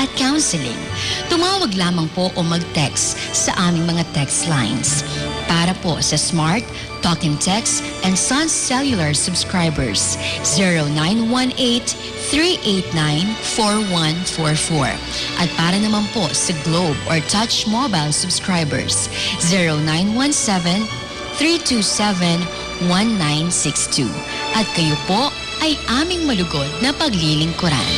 at counseling. Tumawag lamang po o mag-text sa aming mga text lines. Para po sa Smart, Talk and Text, and Sun Cellular subscribers, 0918-389-4144. At para naman po sa Globe or Touch Mobile subscribers, 0917-327-1962. At kayo po ay aming malugod na paglilingkuran.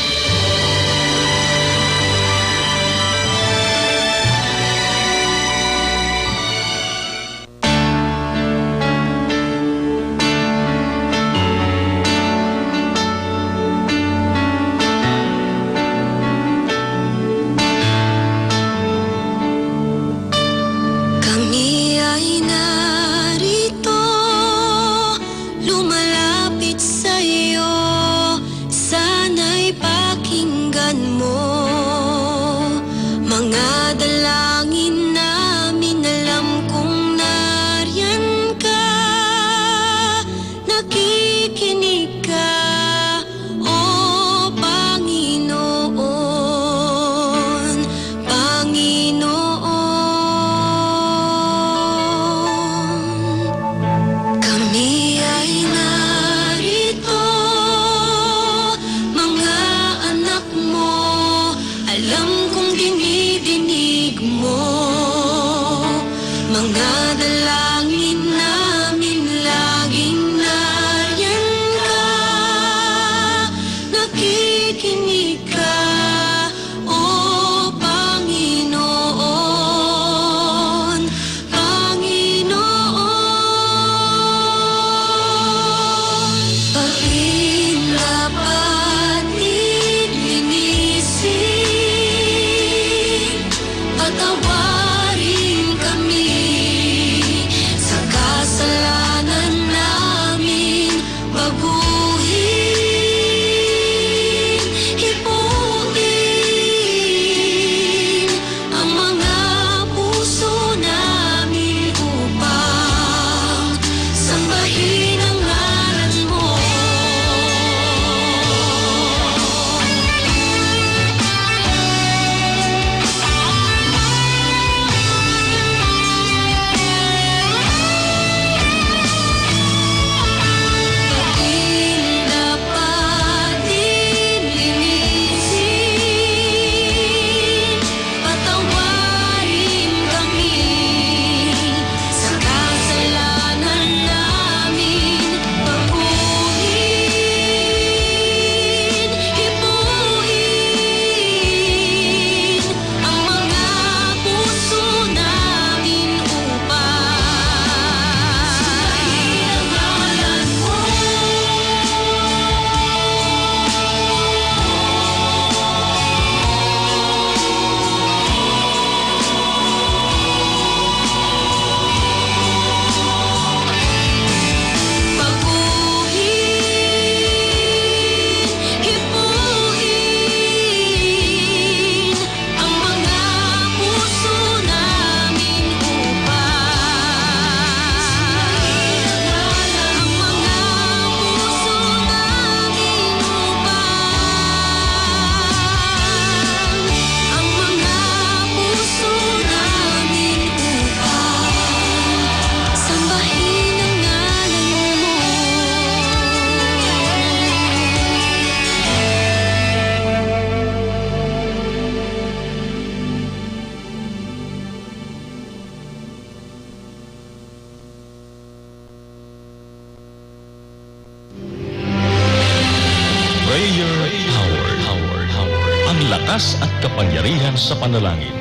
lakas at kapangyarihan sa panalangin.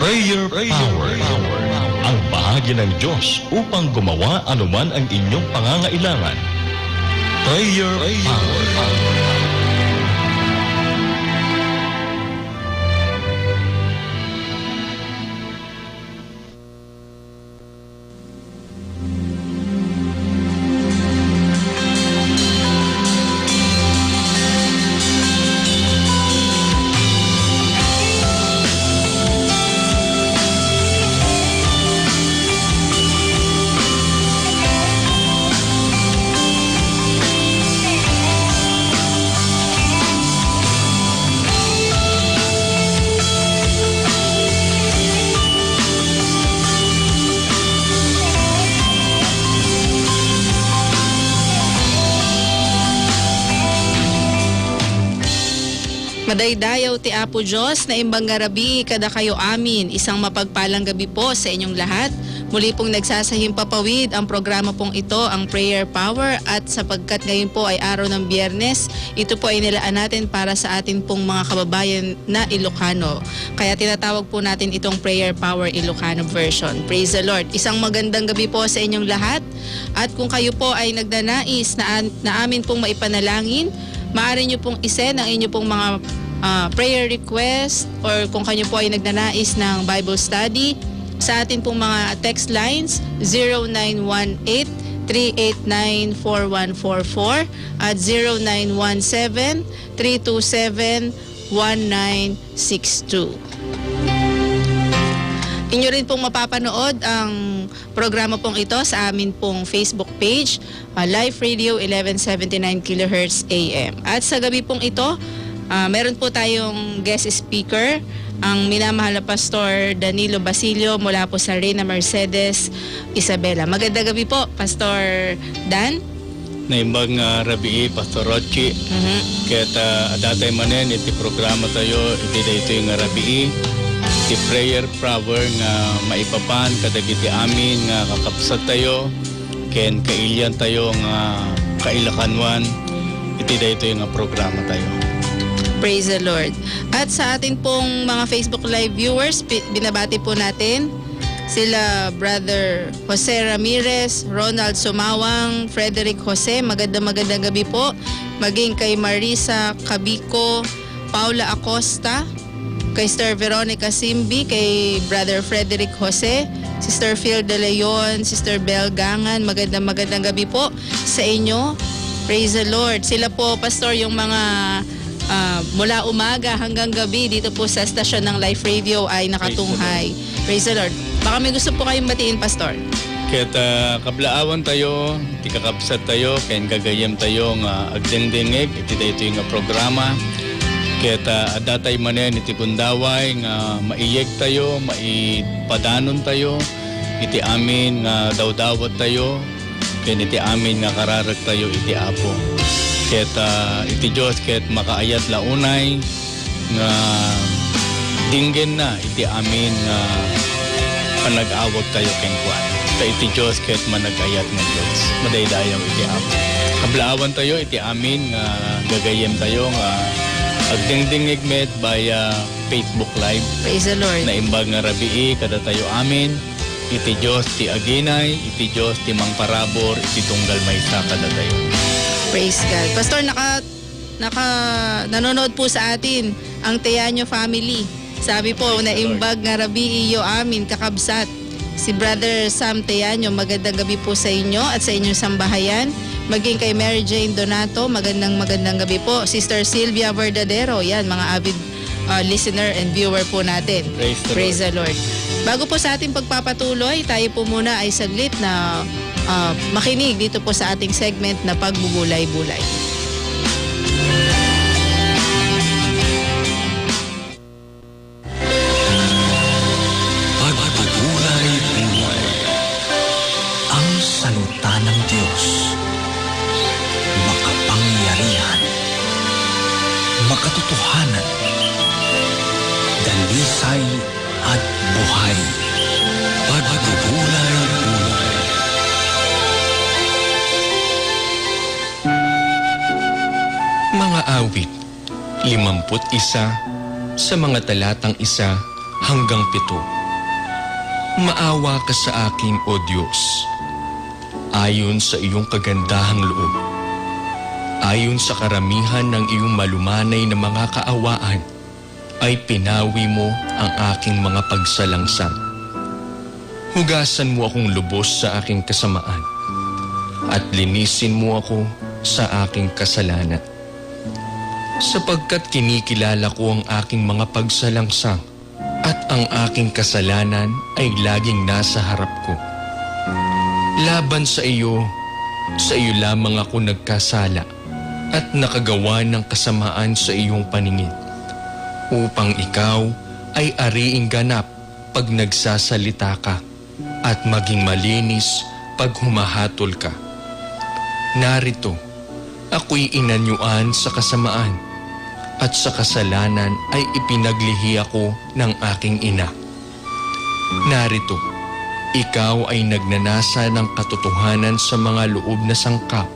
Prayer Power. Ang bahagi ng Diyos upang gumawa anuman ang inyong pangangailangan. Prayer Power. Madaydayaw ti Apo Diyos na imbang garabi kada kayo amin. Isang mapagpalang gabi po sa inyong lahat. Muli pong nagsasahimpapawid ang programa pong ito, ang Prayer Power, at sapagkat ngayon po ay araw ng Biyernes, ito po ay nilaan natin para sa atin pong mga kababayan na Ilocano. Kaya tinatawag po natin itong Prayer Power Ilocano version. Praise the Lord. Isang magandang gabi po sa inyong lahat. At kung kayo po ay nagdanais na amin pong maipanalangin, maaari nyo pong isend ang inyo pong mga prayer request, or kung kayo po ay nagnanais ng Bible study sa atin pong mga text lines 0918-389-4144 at 0917-327-1962. Inyo rin pong mapapanood ang programa pong ito sa amin pong Facebook page, Live Radio 1179 kHz AM. At sa gabi pong ito, meron po tayong guest speaker, ang minamahal na Pastor Danilo Basilio mula po sa Reina Mercedes, Isabela. Magandang gabi po, Pastor Dan. Naimbag nga rabi, Pastor Rochi. Kaya adatay manen, iti programa tayo, iti dito yung rabi. Iti prayer power nga maipapan kadagiti amin nga kakapsat tayo, ken kailyan tayo nga kailakanwan, iti dito yung programa tayo. Praise the Lord. At sa atin pong mga Facebook Live viewers, binabati po natin sila Brother Jose Ramirez, Ronald Sumawang, Frederick Jose. Magandang gabi po. Maging kay Marisa Cabico, Paula Acosta, kay Sister Veronica Simbi, kay Brother Frederick Jose, Sister Phil De Leon, Sister Bel Gangan. Magandang gabi po sa inyo. Praise the Lord. Sila po, Pastor, yung mga mula umaga hanggang gabi dito po sa stasyon ng Life Radio ay nakatunghay. Praise the Lord. Baka may gusto po kayong batiin, Pastor. Kaya kablaawan tayo, iti kakapsat tayo, kaya gagayam tayo nga agdengdengeg, iti dito yung programa. Kaya adatay manen iti kundaway nga maiyeg tayo, maipadanon tayo, iti amin nga dawdawat tayo, kaya iti amin nga kararag tayo iti Apo. Kaya iti Diyos kaya makaayat launay nga dinggen na iti amin nga panag-awag tayo kenkwan. Kaya iti Diyos kaya managayat ng Diyos. Madaydayaw iti Apo. Kablaawan tayo iti amin nga gagayem tayo nga agdingdingig met via Facebook Live. Praise the Lord. Na imbag nga rabii kada tayo amin. Iti Diyos ti aginay, iti Diyos ti mangparabor, iti tunggal maysa kada tayo. Praise God. Pastor, nanonood po sa atin ang Teaño family. Sabi po, na imbag nga rabii iyo amin kakabsat. Si Brother Sam Teaño, magandang gabi po sa inyo at sa inyong sambahayan. Maging kay Mary Jane Donato, magandang gabi po. Sister Sylvia Verdadero, yan, mga avid listener and viewer po natin. Praise the Lord. Bago po sa ating pagpapatuloy, tayo po muna ay saglit na makinig dito po sa ating segment na Pagbubulay-Bulay. Pagbubulay-bulay. Ang salita ng Diyos. Makapangyarihan. Makatotohanan. Dalisay at buhay. Pagbubulay-bulay. Mga awit, 51 sa mga talatang 1 hanggang 7. Maawa ka sa akin, O Diyos, ayon sa iyong kagandahang loob. Ayon sa karamihan ng iyong malumanay na mga kaawaan, ay pinawi mo ang aking mga pagsalangsang. Hugasan mo akong lubos sa aking kasamaan, at linisin mo ako sa aking kasalanan. Sapagkat kinikilala ko ang aking mga pagsalangsang at ang aking kasalanan ay laging nasa harap ko. Laban sa iyo lamang ako nagkasala at nakagawa ng kasamaan sa iyong paningin, upang ikaw ay ariing ganap pag nagsasalita ka at maging malinis pag humahatol ka. Narito, ako'y inanyuan sa kasamaan at sa kasalanan ay ipinaglihi ako ng aking ina. Narito, ikaw ay nagnanasa ng katotohanan sa mga loob na sangkap,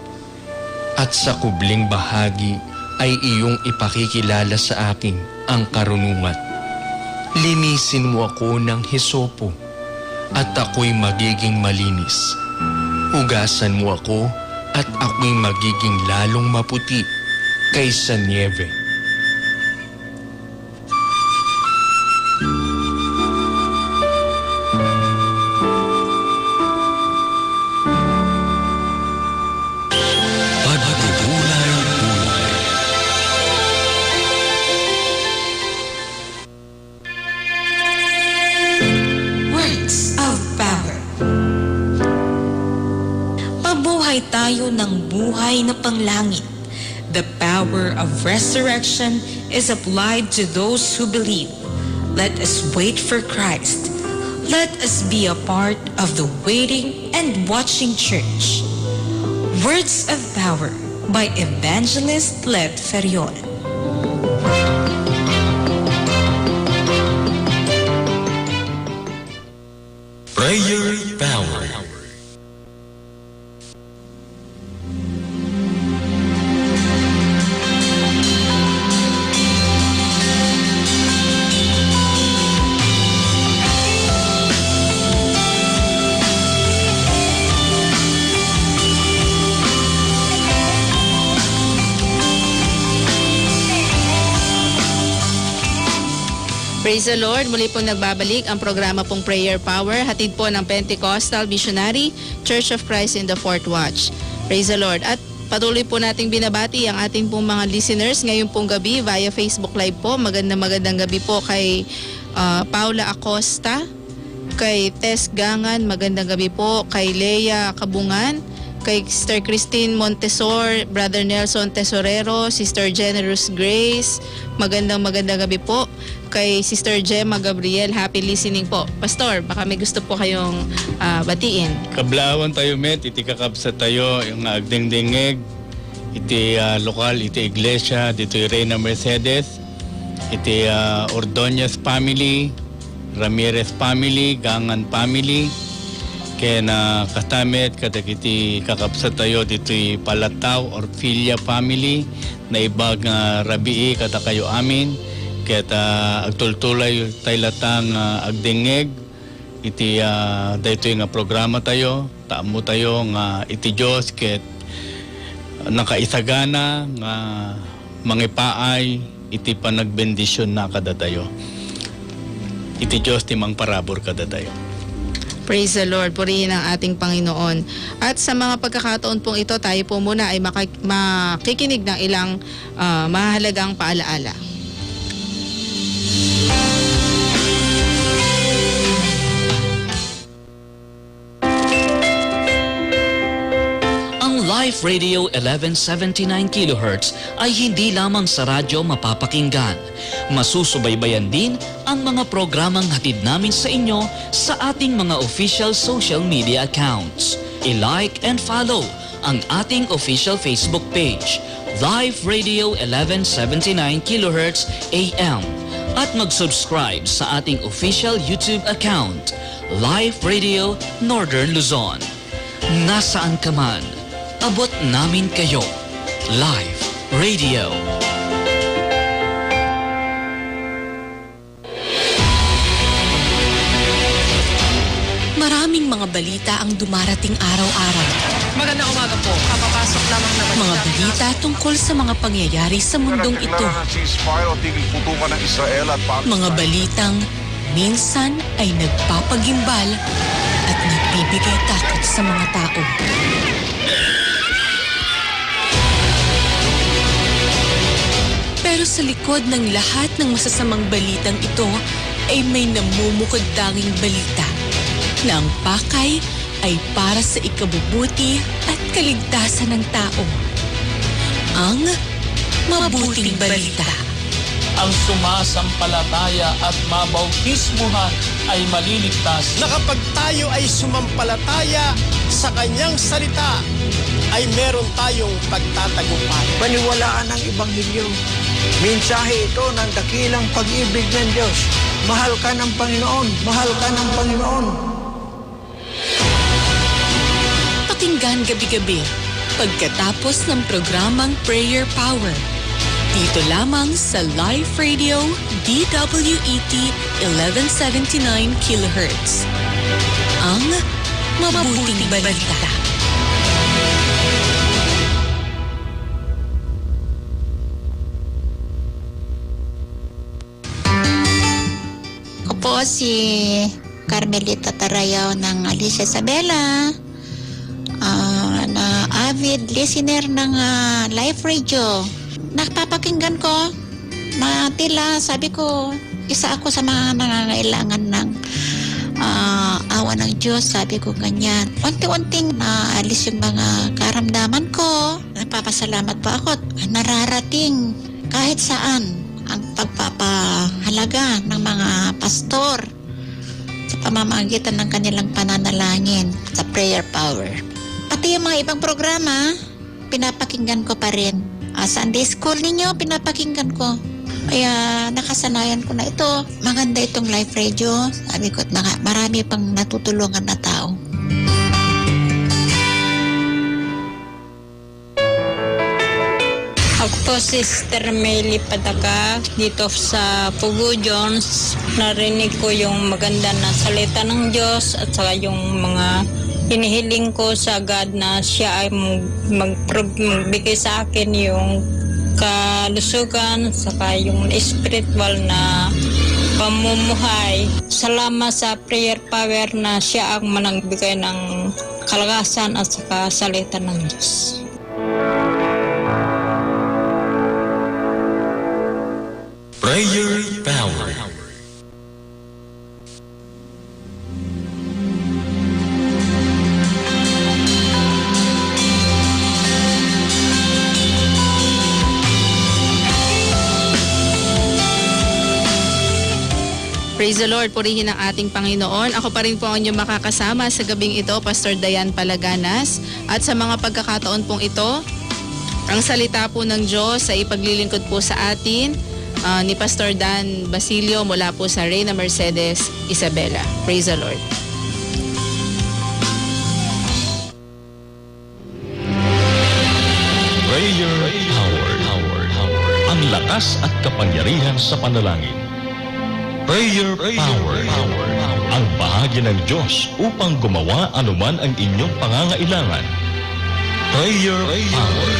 at sa kubling bahagi ay iyong ipakikilala sa akin ang karunungan. Linisin mo ako ng hisopo, at ako'y magiging malinis. Hugasan mo ako, at ako'y magiging lalong maputi kaysa niebe. Pagbubulay-bulay. Words of Power. Mabuhay tayo ng buhay na panglangit. The power of resurrection is applied to those who believe. Let us wait for Christ. Let us be a part of the waiting and watching church. Words of Power by Evangelist Led Ferion. Prayer Power. Praise the Lord. Muli pong nagbabalik ang programa pong Prayer Power, hatid po ng Pentecostal Missionary Church of Christ in the Fourth Watch. Praise the Lord. At patuloy po nating binabati ang ating pong mga listeners ngayon pong gabi via Facebook Live po. Magandang gabi po kay Paula Acosta, kay Tess Gangan, magandang gabi po kay Leia Kabungan, kay Sister Christine Montesor, Brother Nelson Tesorero, Sister Generous Grace, magandang gabi po kay Sister Gemma Gabriel. Happy listening po. Pastor, baka may gusto po kayong batiin. Kablaawan tayo met, iti kakabsa tayo, yung agdingdingeg, iti lokal, iti iglesia, dito yung Reyna Mercedes, iti Ordonez family, Ramirez family, Gangan family, kaya na katamet, kadagiti kakabsa tayo, dito yung Palataw, Orfilia family, na ibag rabii, kada kayo amin, kaya agtultulay tayo latang agdingeg, iti dito yung programa tayo, taamo tayo nga iti Diyos, kaya nakaisagana nga mangipaay, iti panagbendisyon na kada tayo. Iti Diyos timang parabor kada tayo. Praise the Lord. Purihin ang ating Panginoon. At sa mga pagkakataon pong ito, tayo po muna ay makikinig ng ilang mahalagang paalaala. Life Radio 1179 kHz ay hindi lamang sa radyo mapapakinggan. Masusubaybayan din ang mga programang hatid namin sa inyo sa ating mga official social media accounts. I-like and follow ang ating official Facebook page, Life Radio 1179 kHz AM, at mag-subscribe sa ating official YouTube account, Life Radio Northern Luzon. Nasaan ka man, abot namin kayo. Live Radio. Maraming mga balita ang dumarating araw-araw. Magandang umaga po. Kapapasok lamang na Mga balita tungkol sa mga pangyayari sa mundong ito. Mga balitang minsan ay nagpapagimbal at nagbibigay takot sa mga tao. Pero sa likod ng lahat ng masasamang balitang ito ay may namumukod-tanging balita na ang pakay ay para sa ikabubuti at kaligtasan ng tao. Ang mabuting balita. Ang sumasampalataya at mabautismuhan ay maliligtas. Na kapag tayo ay sumampalataya sa kanyang salita, ay meron tayong pagtatagumpay. Paniwalaan ang Ebanghelyo. Mensahe ito ng dakilang pag-ibig ng Diyos. Mahal ka ng Panginoon. Mahal ka ng Panginoon. Pakinggan gabi-gabi pagkatapos ng programang Prayer Power. Dito lamang sa Live Radio DWET 1179 kHz. Ang mabuting balita. Ako po si Carmelita Tarayaw ng Alicia Isabela, na avid listener ng Live Radio. Napapakinggan ko, tila sabi ko, isa ako sa mga nangangailangan ng awa ng Diyos, sabi ko ganyan. Unti-unting naalis yung mga karamdaman ko. Napapasalamat po ako. Nararating kahit saan ang pagpapahalaga ng mga pastor sa pamamagitan ng kanilang pananalangin sa Prayer Power. Pati yung mga ibang programa, pinapakinggan ko pa rin. Sunday school ninyo, pinapakinggan ko. Kaya nakasanayan ko na ito. Maganda itong Live Radio. Sabi ko, marami pang natutulungan na tao. Ako po si Sister Meli Pataga dito sa Pugo Jones. Narinig ko yung maganda na salita ng Diyos at saka yung mga hinihiling ko sa God na siya ay magbigay sa akin yung kalusugan saka yung spiritual na pamumuhay. Salamat sa Prayer Power na siya ang managbigay ng kalakasan at saka salita ng Diyos. Prayer Power. Praise the Lord, purihin ang ating Panginoon. Ako pa rin po ang inyong makakasama sa gabing ito, Pastor Dayan Palaganas. At sa mga pagkakataon pong ito, ang salita po ng Diyos ay ipaglilingkod po sa atin ni Pastor Dan Basilio mula po sa Reyna Mercedes Isabela. Praise the Lord. Prayer Power. Ang lakas at kapangyarihan sa panalangin. Prayer Power. Ang bahagi ng Diyos upang gumawa anuman ang inyong pangangailangan. Prayer Power.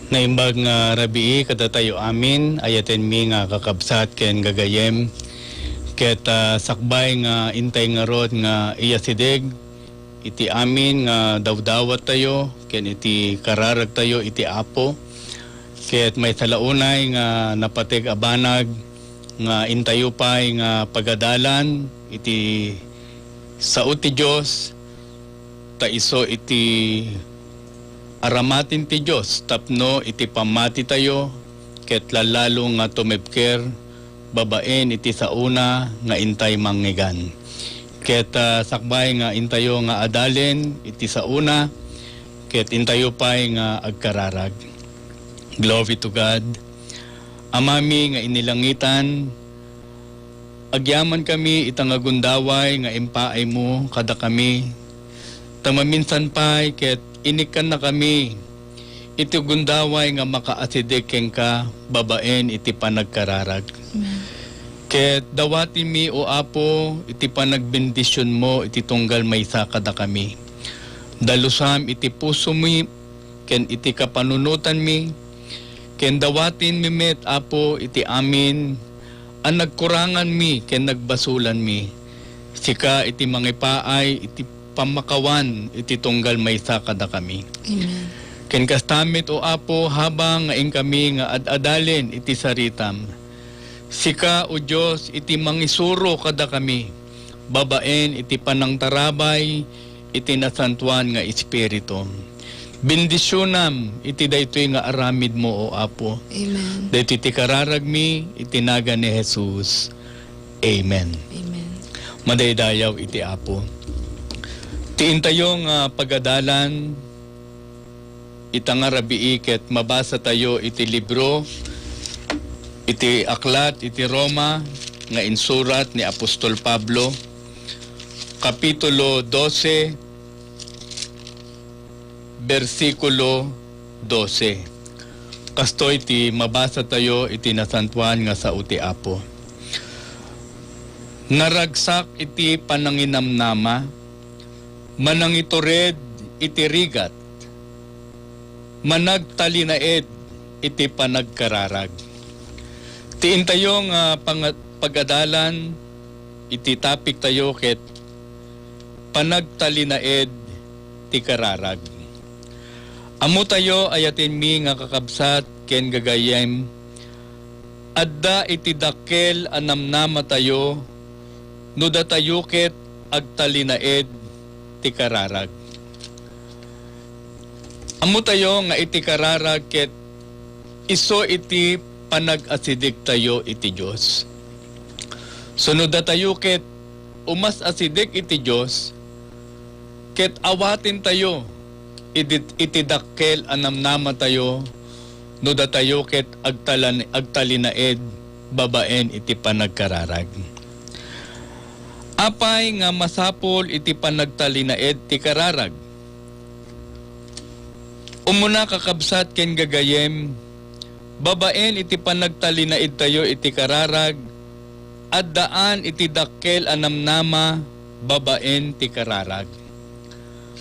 Naimbag nga rabii kada tayo amin ayaten mi nga kakabsat ken gagayem ket sakbay nga intay nga rod nga iyasideg iti amin nga dawdawat tayo ken iti kararag tayo iti Apo ket may salaunay nga napatig abanag nga intayo pay nga pagadalan iti sao ti Dios ta iso iti aramatin ti Diyos, tapno iti pamati tayo, ket lalalo nga tumepker, babaen iti sauna nga intay manggigan. Ket sakbay nga intayo nga adalen iti sauna, ket intayo pay nga agkararag. Glory to God. Amami nga inilangitan, agyaman kami itang agundaway nga impaay mo kada kami, tamaminsan pay ket inikan na kami, iti gundaway nga makaasidekeng ka, babaen iti panagkararag. Ket dawati mi o Apo, iti panagbendisyon mo, iti tunggal maysa kada kami. Dalusam iti puso mi, ken iti kapanunutan mi, ken dawatin mi met Apo, iti amin, ang nagkurangan mi, ken nagbasulan mi. Sika iti mangipaay, iti pamakawan iti tunggal maysa kada kami. Amen. Ken kastamit o Apo habang nga kami nga adadalen iti saritam. Sika o Dios iti mangisuro kada kami. Babaen iti panangtarabay, iti nasantuan nga Espiritu. Bendisyonam iti daytoy nga aramid mo, o Apo. Amen. Daytoy ti kararag mi itinaga ni Jesus. Amen. Amen. Madaydayaw iti Apo. Tiin tayong pagadalan itang arabii ket mabasa tayo iti libro, iti aklat, iti Roma, nga insurat ni Apostol Pablo, Kapitulo 12, versikulo 12. Kastoy iti mabasa tayo iti nasantuan nga sa uti Apo. Naragsak iti pananginamnama, manangitured iti rigat, managtalinaed iti panagkararag. Tiin tayo nga pagadalan, iti topic tayo ket panagtalinaed ti kararag. Amo tayo ayatin mi nga kakabsat ken gagayem, adda iti dakkel anamnama tayo, no datayo ket agtalinaed ti kararag. Amo tayo nga iti kararag ket iso iti panag-asidig tayo iti Diyos. Sunod tayo ket umas asidig iti Diyos, ket awatin tayo iti dakkel anamnama tayo, no datayo ket agtalinaed babaen iti panagkararag. Apay nga masapol iti panagtalinaed ti kararag. Umuna kakabsat ken gagayem, babaen iti panagtalinaed tayo iti kararag, at daan iti dakkel anamnama babaen ti kararag.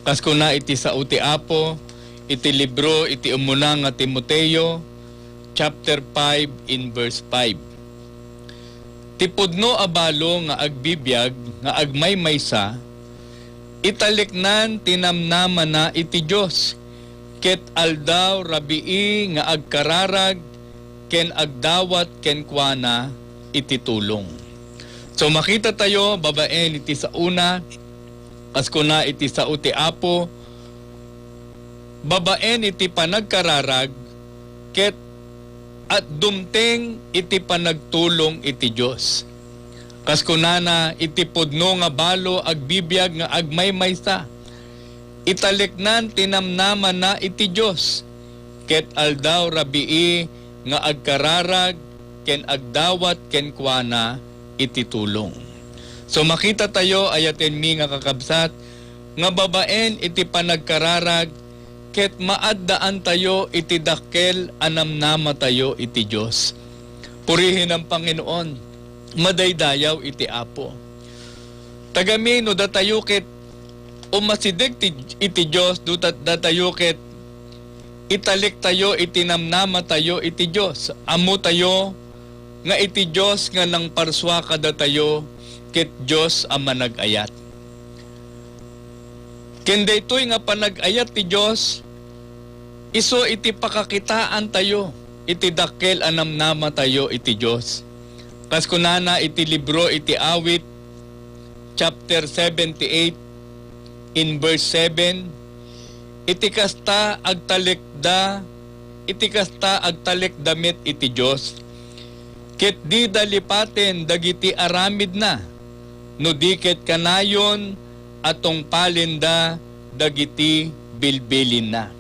Kasko na iti sa uti Apo, iti libro iti umuna nga Timoteo, chapter 5 in verse 5. Tipudno abalo nga agbibiyag nga agmaymaysa, italiknan tinamnama na iti Diyos, ket aldaw rabii nga agkararag ken agdawat ken kuana iti tulong. So makita tayo babaen iti sa una, kasko na iti sa uti Apo, babaen iti panagkararag ket at dumteng iti panagtulong iti Diyos. Kasko na iti pudno nga balo agbibiyag nga agmaymaysa, italiknan tinamnama na iti Diyos, ket aldaw rabii nga agkararag ken agdawat ken kuana iti tulong. So makita tayo ayaten mi nga kakabsat, nga babaen iti panagkararag ket maaddaan tayo iti dakkel anamnama tayo iti Diyos. Purihin ang Panginoon, madaydayaw iti Apo. Tagami no datayo ket umasidig iti Diyos, datayo ket italik tayo, itinamnama tayo iti Diyos. Amo tayo nga iti Diyos nga nang parswa kada tayo, ket Diyos ang manag-ayat. Ken daytoy nga panag-ayat ti Diyos, iso iti pakakitaan tayo, iti dakkel anamnama tayo iti Diyos. Kasko na iti libro iti awit, chapter 78, in verse 7, iti kasta agtalikdamit iti Diyos, ket di dalipaten dagiti aramid na, no diket kanayon atong palinda dagiti bilbilin na.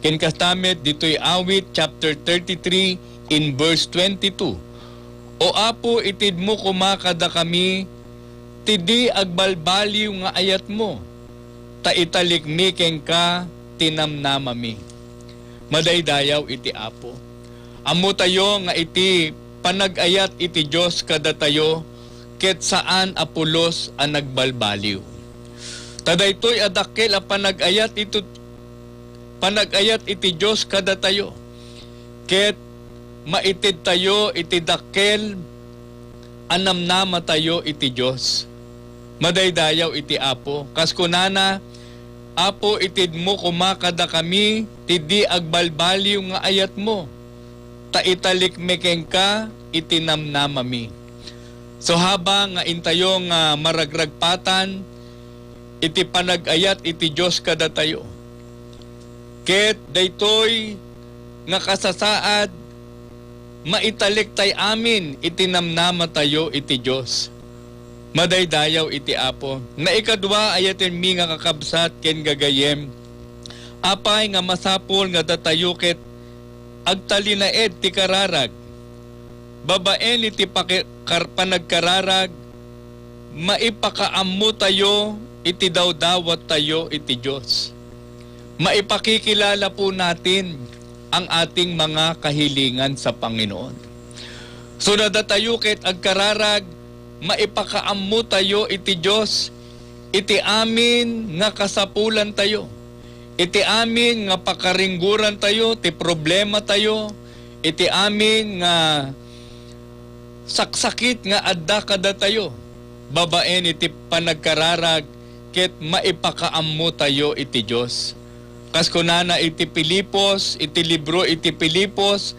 Ken kastamet dito'y awit chapter 33 in verse 22. O Apo, itid mo kumakada kami, tidi agbalbaliw nga ayat mo, ta italikmi ken ka tinamnamami. Madaydayaw iti Apo. Amo tayo nga iti panag-ayat iti Diyos kada tayo, ket saan apulos ang nagbalbaliw. Tadaytoy adakkel a panag-ayat iti Diyos kada tayo, ket maitid tayo iti dakkel anamnama tayo iti Diyos. Madaydayaw iti Apo. Kasko nana, Apo, itid mo kumakada kami, tidi agbalbaliw nga ayat mo, ta italikmekeng ka, itinamnamami. So habang nga intayong maragragpatan, iti panagayat iti Diyos kada tayo. Ket daytoy nga kasasaad maitalik tay amin iti namnama tayo iti Diyos. Madaydayaw iti Apo. Na ikadwa ayaten mi nga kakabsat ken gagayem. Apay nga masapol nga datayo ket agtalinaed ti kararag. Babaen iti panagkararag maipakaammo tayo iti dawdawat tayo iti Diyos. Maipakikilala po natin ang ating mga kahilingan sa Panginoon. So nadatayo ket agkararag, maipakaammo tayo iti Diyos, iti amin nga kasapulan tayo, iti amin nga pakaringguran tayo, iti problema tayo, iti amin nga saksakit nga adda kada tayo. Babaen iti panagkararag, ket maipakaammo tayo iti Diyos. Kaskunana iti Pilipos, iti libro iti Pilipos,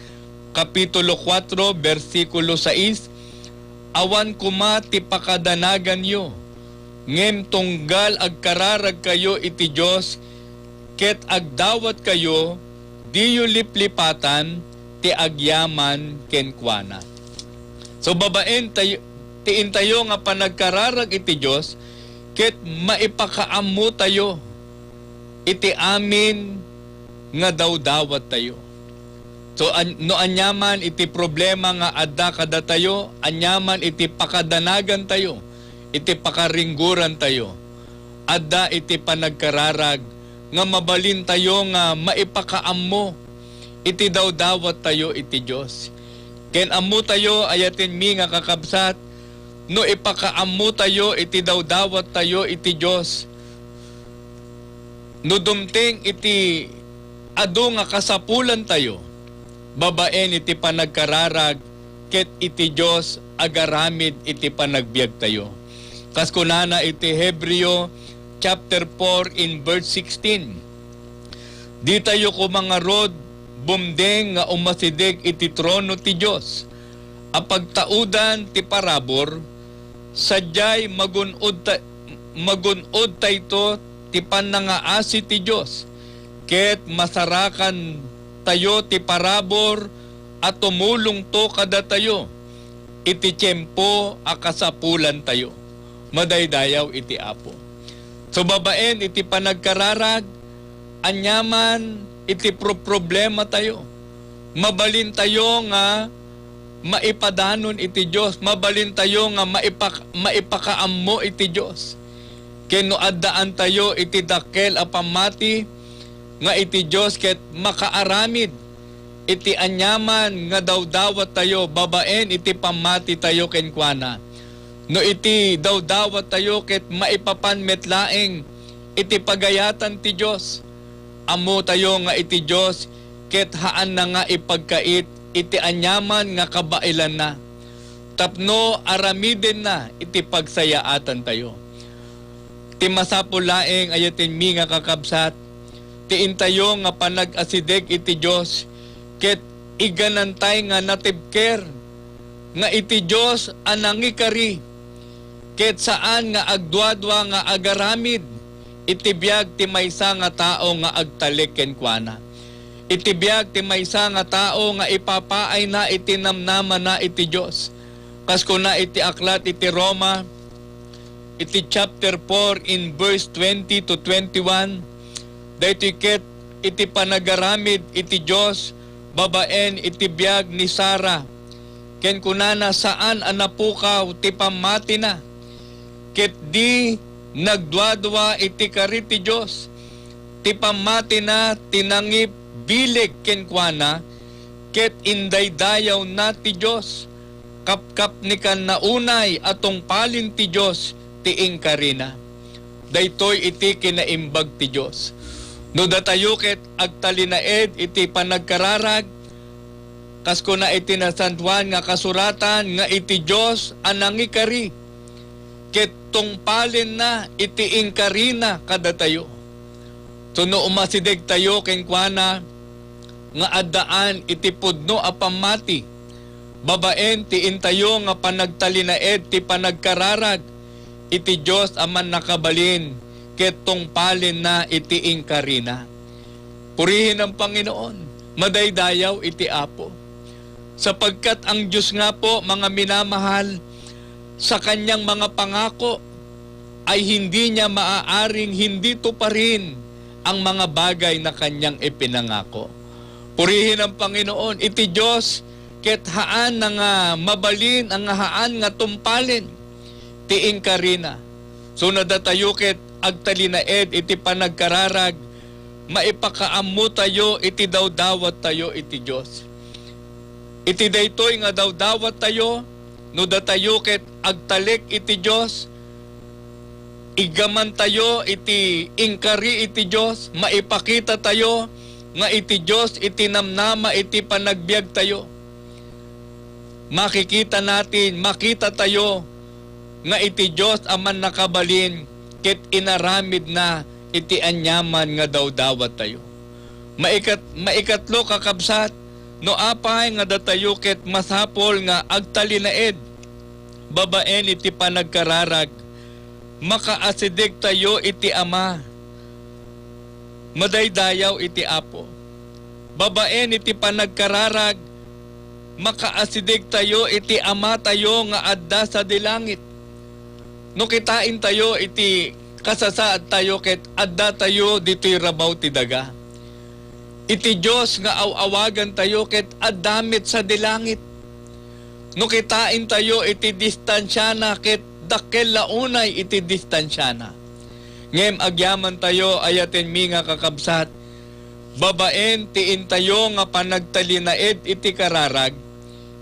kapitulo 4, versikulo 6, awan kuma ti pakadanagan yo, ngem tunggal agkararag kayo iti Diyos, ket agdawat kayo, diyo liplipatan, ti agyaman kenkwana. So babaen tayo, tiin tayo nga panagkararag iti Diyos, ket maipakaammo tayo, iti amin nga dawdawat tayo. So no anyaman iti problema nga adda kada tayo, anyaman iti pakadanagan tayo, iti pakaringguran tayo. Adda iti panagkararag nga mabalin tayo nga maipakaammo, iti dawdawat tayo iti Diyos. Ken ammo tayo ayaten mi nga kakabsat, no ipakaammo tayo iti dawdawat tayo iti Diyos. No dumting iti adu nga kasapulan tayo, babaen iti panagkararag, ket iti Diyos agaramid iti panagbiag tayo. Kaskunana iti Hebreo chapter 4 in verse 16. Di tayo kumangarod bumdeng nga umasidig iti trono ti Diyos. Apagtaudan ti parabor, sadyay magunod tayto ti panangaasi ti Diyos, ket masarakan tayo ti parabor at tumulong to kada tayo, iti tiyempo akasapulan tayo. Madaydayaw iti Apo. So babaen iti panagkararag, anyaman iti problema tayo. Mabalin tayo nga maipadanon iti Diyos, mabalin tayo nga maipakaammo iti Diyos. Keno addaan tayo iti dakkel a pamati nga iti Diyos, ket makaaramid iti anyaman nga dawdawat tayo, babaen iti pamati tayo kenkwana. No iti dawdawat tayo ket maipapanmetlaeng iti pagayatan ti Diyos. Amo tayo nga iti Diyos, ket haan na nga ipagkait iti anyaman nga kabailan na. Tapno aramiden na iti pagsayaatan tayo. Ti masapulaeng ayaten mi nga kakabsat, tiin tayo nga panag-asideg iti Diyos, ket iganantay nga natibker, nga iti Diyos anangikari, ket saan nga agdwadwa nga agaramid, iti biag ti maysa nga tao nga agtalik kenkwana. Iti biag ti maysa nga tao nga ipapaay na iti namnama na iti Diyos. Kaskuna iti aklat iti Roma, iti chapter 4 in verse 20 to 21, daytoy ket iti panagaramid iti Diyos, babaen iti biag ni Sara, ken kunana saan anapukaw ti pamati na, ket di nagdwadwa iti kari ti Diyos, ti pamati na tinangip bileg kenkwana, ket indaydayaw na ti Diyos, kapkap ni kan naunay atong palin ti Diyos, tiing karina. Daytoy iti kinaimbag ti Diyos. No datayo ket agtalinaed iti panagkararag, kaskuna iti nasantuan nga kasuratan nga iti Diyos anangikari, ket tungpalin na iti ingkarina kada tayo. So no umasideg tayo kenkwana nga addaan iti pudno a pamati, babaen ti intayo nga panagtalinaed ti panagkararag, iti Diyos aman nakabalin ket tungpalin na iti ingkarina. Purihin ang Panginoon, madaydayaw iti Apo. Sapagkat ang Diyos nga po, mga minamahal, sa kanyang mga pangako ay hindi niya maaaring hindi tuparin ang mga bagay na kanyang ipinangako. Purihin ang Panginoon, iti Diyos, ket haan na nga mabalin, ang haan nga tumpalin, tiing karina. So nadatayo ket agtalinaed, iti panagkararag, maipakaammo tayo, iti dawdawat tayo, iti Diyos. Iti daytoy nga dawdawat tayo, no datayo ket agtalik iti Diyos, igaman tayo iti ingkari iti Diyos, maipakita tayo nga iti Diyos iti namnama iti panagbiag tayo. Makikita natin, makita tayo nga iti Diyos aman nakabalin ket inaramid na iti anyaman nga dawdawat tayo. Maikatlo kakabsat, no apay nga datayo ket masapol nga agtalinaed, babaen iti panagkararag, makaasidig tayo iti Ama, madaydayaw iti Apo. Babaen iti panagkararag, makaasidig tayo iti Ama tayo nga adda sa dilangit. No kitain tayo iti kasasaad tayo ket adda tayo dito'y rabaw ti daga. Iti Diyos nga awawagan tayo ket addamit sa dilangit. No kitain tayo iti distansyana ket dakkel launay iti distansyana. Ngem agyaman tayo ayaten mi nga kakabsat, babaen tiin tayo nga panagtalinaed iti kararag,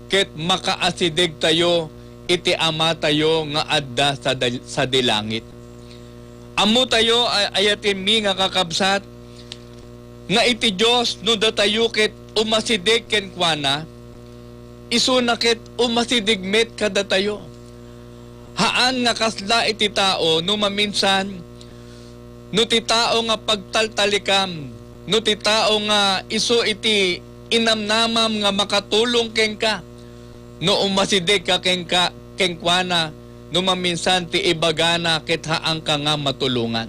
ket makaasidig tayo iti Ama tayo nga adda sa dilangit. Ammo tayo ayaten mi nga kakabsat, nga iti Diyos no datayo ket umasidig kenkwana, isuna ket umasidigmet kada tayo. Haan nga kasla iti tao no maminsan, no ti tao nga pagtaltalikam, no ti tao nga iso iti inamnamam nga makatulong kenka, no umasidig ka kenkwana, no maminsan ti ibagana ket haang ka nga matulungan.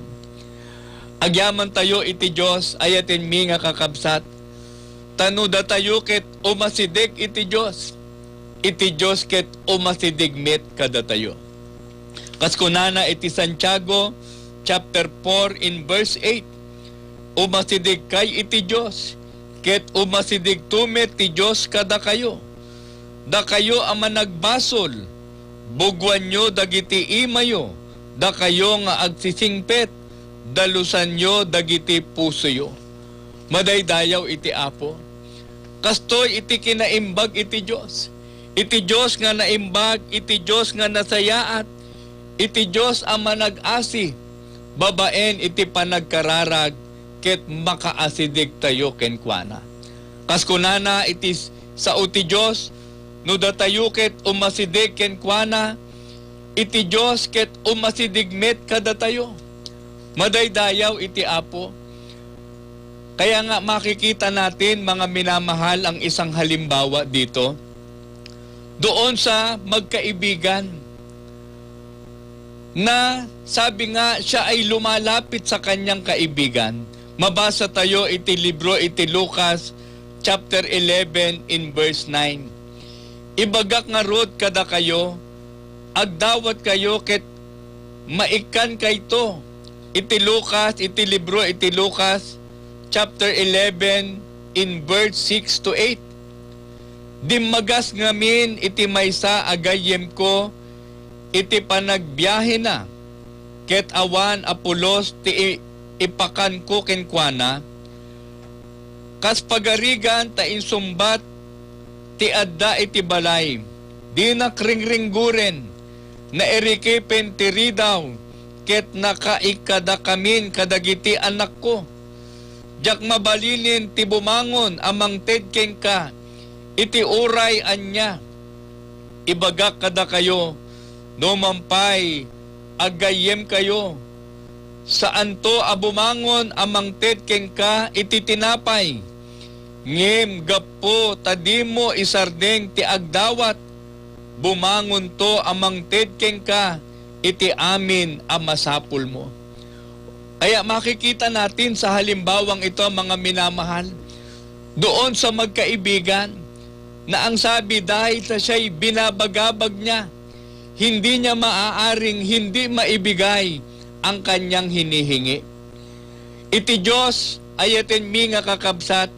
Agyaman tayo iti Diyos, ayaten mi nga kakabsat, tanuda tayo ket umasidig iti Diyos ket umasidigmet kada tayo. Kaskunana iti Santiago chapter 4 in verse 8, umasidig kay iti Diyos ket umasidig tumet ti Diyos kada kayo. Da kayo ama nagbasol, bugwan nyo dagiti imayo, da kayo nga agsisingpet, dalusan nyo dagiti pusoyo. Madaydayaw iti Apo. Kastoy iti kinaimbag iti Diyos. Iti Diyos nga naimbag, iti Diyos nga nasayaat, iti Diyos ang manag-asi, babaen iti panagkararag, ket makaasidig tayo kenkwana. Kaskunana iti sa uti Diyos, no datayo ket umasidig kenkwana, iti Diyos ket umasidigmet kada tayo. Madaydayaw iti Apo. Kaya nga makikita natin mga minamahal ang isang halimbawa dito. Doon sa magkaibigan na sabi nga siya ay lumalapit sa kanyang kaibigan. Mabasa tayo iti libro iti Lucas chapter 11 in verse 9. Ibagak nga rod kada kayo, agdawat kayo ket maikan kayto. Iti Lucas, iti libro iti Lucas chapter 11 in verse 6 to 8. Dimmagas ngamin iti maysa agayem ko, iti panagbiyahe na, ket awan Apolos ti ipakan ko kenkwana, kas pagarigan ta insumbat ti adda iti balay, di nakringringguren, na erikipen ti ridaw, ket nakaikada kamin kadagiti anak ko. Jak mabalinin ti bumangon amang tedken ka, iti uray anya. Ibagak kada kayo, no mampay, agayem kayo. Saan to abumangon amang tedken ka, iti tinapay. Ngem gapo tadimo isardeng ti agdawat, bumangon to amang tedken ka, iti amin ang masapul mo. Kaya makikita natin sa halimbawang ito, mga minamahal, doon sa magkaibigan, na ang sabi dahil sa siya'y binabagabag niya, hindi niya maaaring hindi maibigay ang kanyang hinihingi. Iti Diyos ay atin mi nga kakabsat,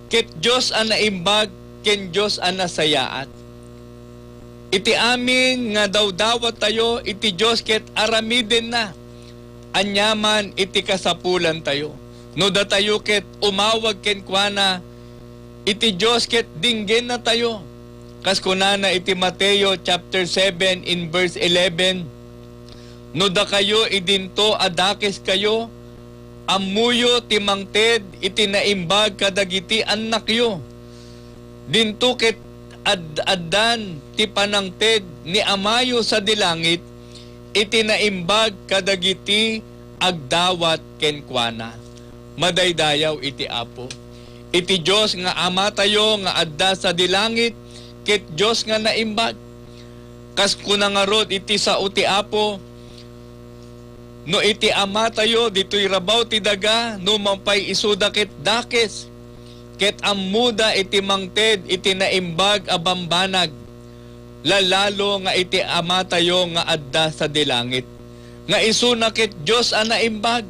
ket Diyos ang naimbag, ken Diyos ang nasayaat. Iti amin nga dawdawat tayo, iti Diyos ket aramiden na, anyaman iti kasapulan tayo. No da tayo ket umawag ken kuana, iti Diyos ket dinggen na tayo. Kas kunana iti Mateo chapter 7 in verse 11, no da kayo idinto adakes kayo, amuyo timangted iti naimbag kadagiti anak yo. Dinto ket addan ti panangted ni amayo sa dilangit, iti naimbag kadagiti agdawat kenkwana. Madaydayaw iti Apo. Iti Diyos nga ama tayo nga adda sa dilangit, ket Diyos nga naimbag. Kas kunangarod iti sao ti Apo, no iti ama tayo, dito'y rabaw ti daga, no mampay isuda ket dakes, ket amuda iti mangted iti naimbag a bambanag, lalalo nga iti ama tayo nga adda sa dilangit. Nga isuna ket Diyos a naimbag.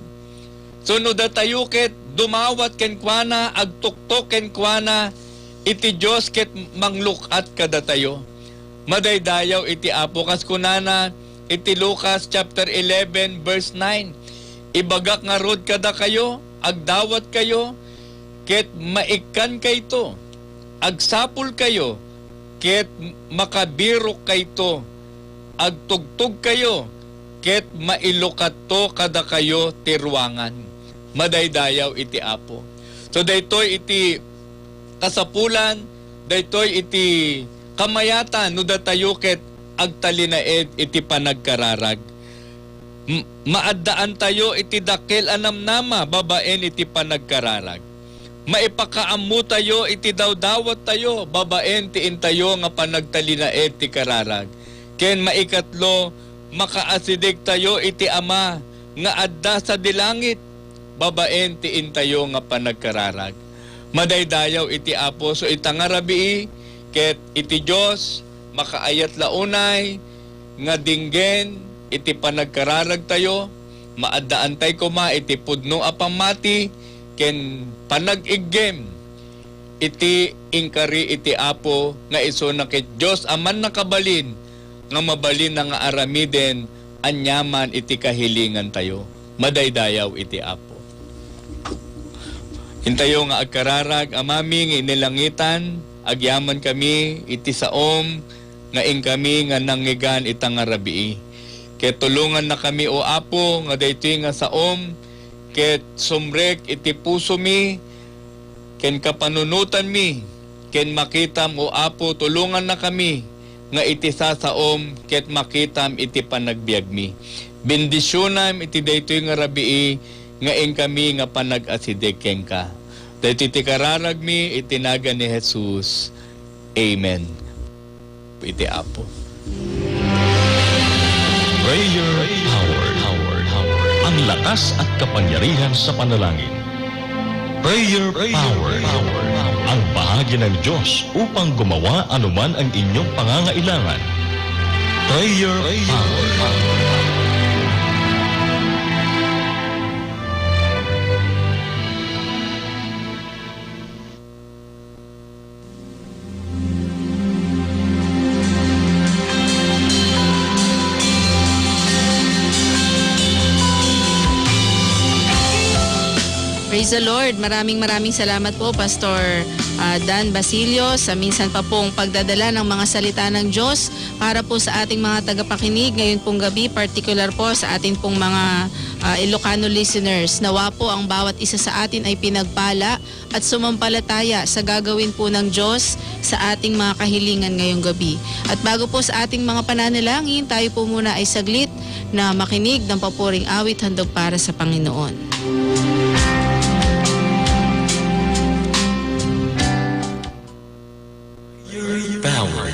Sunod tayo ket dumawat ken kuana, agtuktok ken kuana, iti Diyos ket manglukat kada tayo. Madaydayaw iti Apo. Kas kunana iti Lucas chapter 11 verse 9, ibagak nga rod kada kayo, agdawat kayo, ket maikan kayto, agsapul kayo, ket makabirok kayto, agtugtog kayo, ket mailukat to kada kayo tirwangan. Madaydayaw iti Apo. So daytoy iti kasapulan, daytoy iti kamayatan, no datayo ket agtalinaed iti panagkararag. Maaddaan tayo iti dakkel anamnama, babaen iti panagkararag. Maipakaammo tayo iti dawdawat tayo, babaen ti intayo nga panagtalinaed ti kararag. Ken maikatlo, makaasidig tayo iti ama nga adda sa dilangit, babaen ti intayo nga panagkararag. Madaydayaw iti Apo. So itangarabii ket iti Diyos makaayat launay nga dinggen iti panagkararag tayo, maaddaan tay kuma iti pudno a pamati, ken panag-iggem iti ingkari iti Apo nga iso na ket Diyos aman nakabalin nga mabalin na nga aramiden anyaman iti kahilingan tayo. Madaydayaw iti Apo. Hintayo nga agkararag amaming inilangitan, agyaman kami iti saom nga ing kami nga nangigan itang arabii. Ket tulungan na kami o Apo nga daytoy nga saom, ket sumrek iti puso mi, ken kapanunutan mi, ken makitam o Apo, tulungan na kami nga iti sasaom, ket makitam iti panagbiag mi. Bendisyonam iti daytoy nga rabii, nga ing kami nga panag-asideg kenka. Dahil iti kararag mi, itinaga ni Jesus. Amen. Iti Apo. Prayer Power. Ang lakas at kapangyarihan sa panalangin. Prayer Power. Ang bahagi ng Diyos upang gumawa anuman ang inyong pangangailangan. Prayer Power. Praise the Lord. Maraming salamat po, Pastor Dan Basilio, sa minsan pa pong pagdadala ng mga salita ng Diyos para po sa ating mga tagapakinig ngayon pong gabi, particular po sa ating pong mga Ilocano listeners. Nawa po ang bawat isa sa atin ay pinagpala at sumampalataya sa gagawin po ng Diyos sa ating mga kahilingan ngayong gabi. At bago po sa ating mga pananalangin, tayo po muna ay saglit na makinig ng papuring awit handog para sa Panginoon. Power.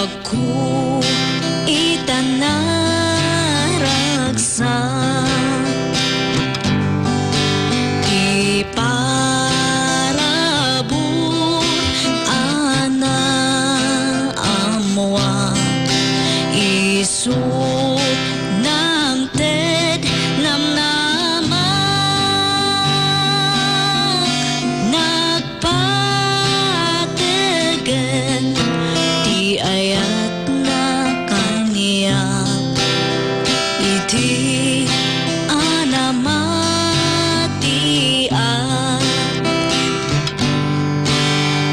biag ko itanaragsak iparabot ana amwa isut ng ted namnamak nagpategen ti ayat na kaniya iti anamati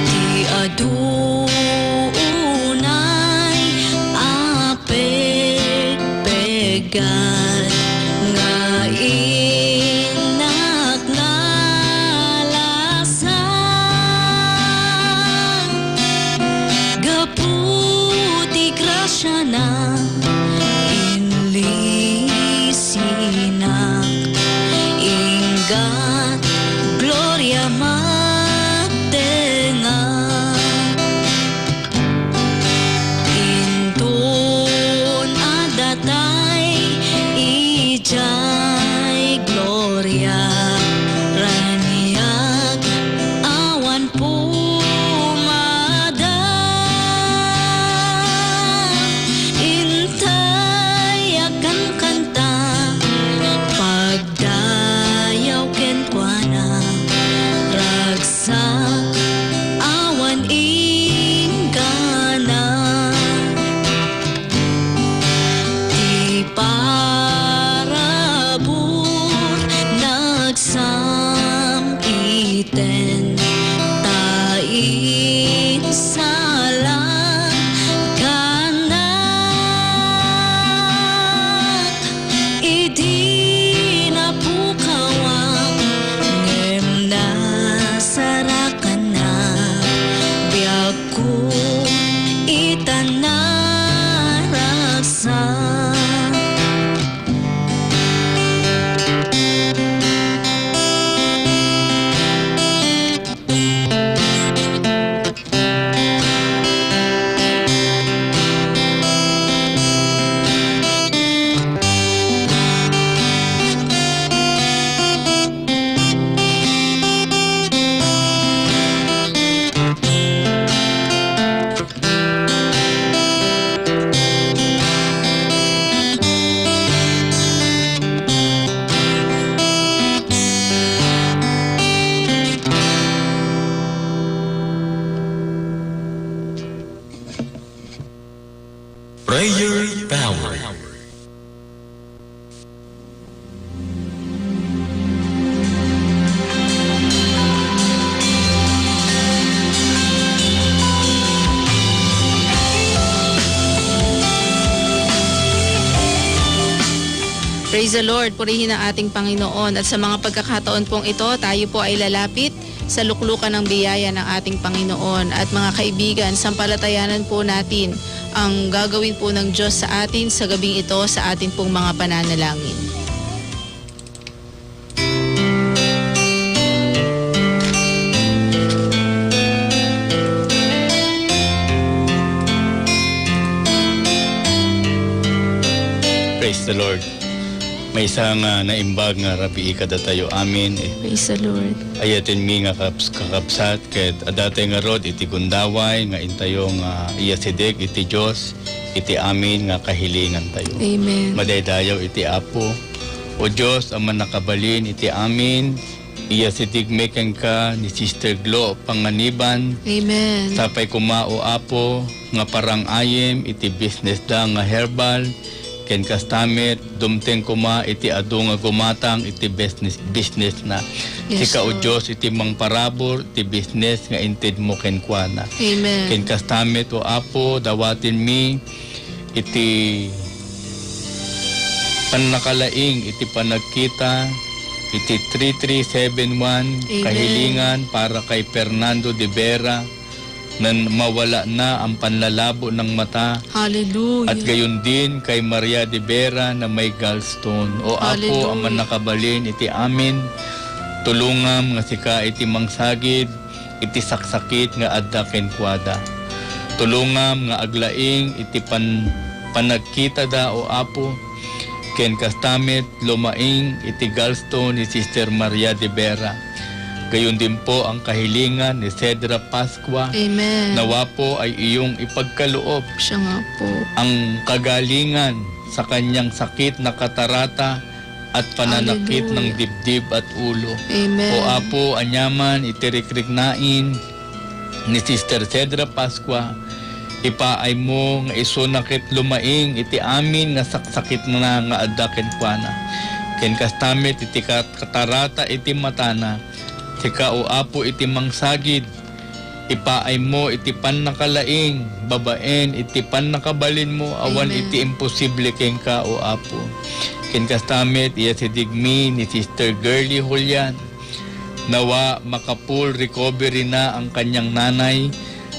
ti adunay apegpegan nga inak nalasan gaputi grasya na inlisinak ingat gloria matenga intun adatay ijay gloria raniag awan pumada intay akan kanta pagdayaw ken kuana ragsak awan ingana ti parabur nagsamiten tain salang kanak idi na pukawang ngem nasarakan na biag ko itanaragsak Prayer Power. Praise the Lord, purihin ang ating Panginoon. At sa mga pagkakataon pong ito, tayo po ay lalapit sa luklukan ng biyaya ng ating Panginoon. At mga kaibigan, sampalatayanan po natin ang gagawin po ng Diyos sa atin sa gabing ito sa ating pong mga pananalangin. Praise the Lord. May isang naimbag nga rabi ikada tayo amin. Praise the Lord. Ayatin mi nga kakapsat ket adatay nga rod iti gundaway nga intayo nga iyasidig iti Dios iti amin nga kahilingan tayo. Amen. Madaydayaw iti Apo. O Dios aman nakabalin iti amin iyasidig meken ka ni Sister Glo panganiban. Amen. Tapay kumao Apo nga parang ayem iti business da nga herbal ken kastamit dumteng kuma iti adu nga gumatang iti business na. Yes, Sika o Lord. Diyos iti mang parabor iti business nga inted mo ken kuana. Amen. Ken kastamit o Apo dawatin mi iti panakalaing iti panagkita iti 3371 Amen. kahilingan para kay Fernando de Vera na mawala na ang panlalabo ng mata. Hallelujah. At gayon din kay Maria de Vera na may gallstone. O Apo, Hallelujah. aman nakabalin iti amin, tulungam nga sika iti mangsagid, iti saksakit nga adda ken kuada. Tulungam nga aglaing iti panagkita da o Apo. Ken kastamit lumaing iti gallstone ni Sister Maria de Vera. Gayon din po ang kahilingan ni Cedra Pascua. Amen. Nawa po ay iyong ipagkaloob Siya nga po. ang kagalingan sa kanyang sakit na katarata at pananakit ng dibdib at ulo. Amen. O Apo, anyaman itirikriknain ni Sister Cedra Pascua, ipaay mo nga isunakit lumaing iti amin nga saksakit na nga adaken kuana. Ken kastamit iti katarata iti matana, sika o Apo iti mangsagid, ipaay mo iti pannakalaing, babaen iti pannakabalin mo, awan Amen. iti imposible ken ka o Apo. Ken kastamit iya si digmi ni Sister Girlie Julian, nawa makapul recovery na ang kanyang nanay,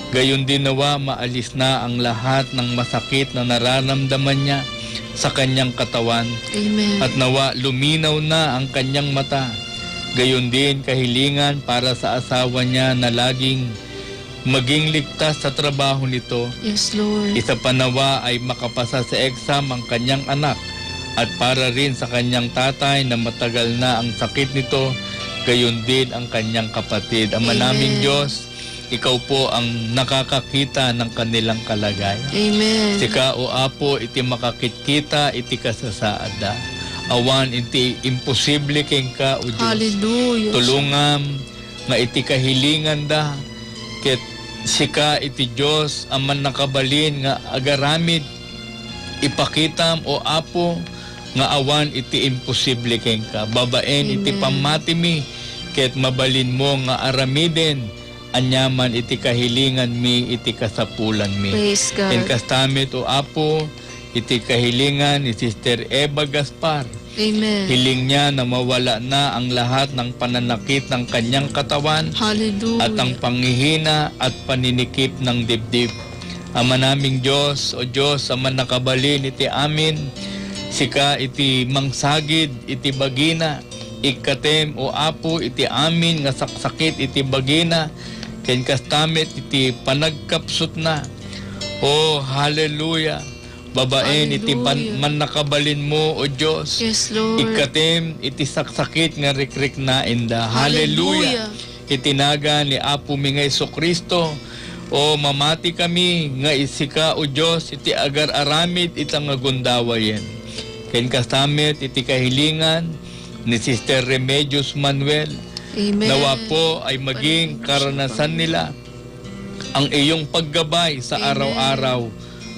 gayon din nawa maalis na ang lahat ng masakit na nararamdaman niya sa kanyang katawan. Amen. At nawa luminaw na ang kanyang mata. Gayon din kahilingan para sa asawa niya na laging maging ligtas sa trabaho nito. Yes, Lord. Isa pa nawa ay makapasa sa exam ang kanyang anak, at para rin sa kanyang tatay na matagal na ang sakit nito, gayon din ang kanyang kapatid. Ama Amen. naming Diyos, ikaw po ang nakakakita ng kanilang kalagayan. Amen. Sika o Apo, iti makakitkita, iti kasasaada. Awan, iti imposible keng ka, o Diyos. Hallelujah. Tulungam, nga iti kahilingan da, ket sika iti Diyos, aman nakabalin nga agaramid, ipakitam o Apo, nga awan iti imposible keng ka. Babaen, iti Amen. pamatimi, ket mabalin mo nga aramiden, anyaman iti kahilingan mi, iti kasapulan mi. Praise God. Ken kastamit o Apo, iti kahilingan ni Sister Eva Gaspar. Amen. Hiling niya na mawala na ang lahat ng pananakit ng kanyang katawan Hallelujah. at ang panghihina at paninikip ng dibdib. Ama naming Diyos, o Diyos, ama nakabalin iti amin, sika iti mangsagid, iti bagina, ikatem o Apo, iti amin nga saksakit, iti bagina, ken kastamit, iti panagkapsut na. Oh, hallelujah. Babaen, iti man nakabalin mo, o Diyos. Yes, Lord. Ikatem, iti saksakit nga rikrik na inda. Hallelujah. Itinaga ni Apo mi nga Jesucristo, o mamati kami nga isika, o Diyos, iti agar aramid itang agundawayen. Ken kastamit iti kahilingan ni Sister Remedios Manuel. Amen. Nawa po ay maging karanasan nila ang iyong paggabay sa Amen. araw-araw,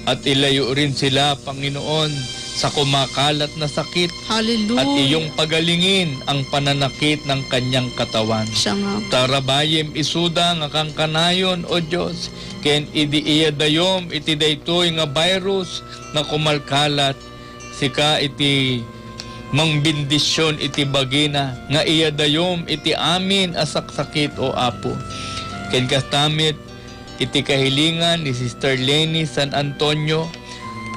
at ilayo rin sila, Panginoon, sa kumakalat na sakit. Hallelujah. At iyong pagalingin ang pananakit ng kanyang katawan. Siya nga. Tarabayem isuda nga kang kanayon, o Diyos, ken idi iyadayom iti daytoy nga virus nga kumalkalat, sika iti mangbindisyon iti bagina, nga iyadayom iti amin asaksakit, o Apo. Ken kastamit iti kahilingan ni Sister Lenny San Antonio,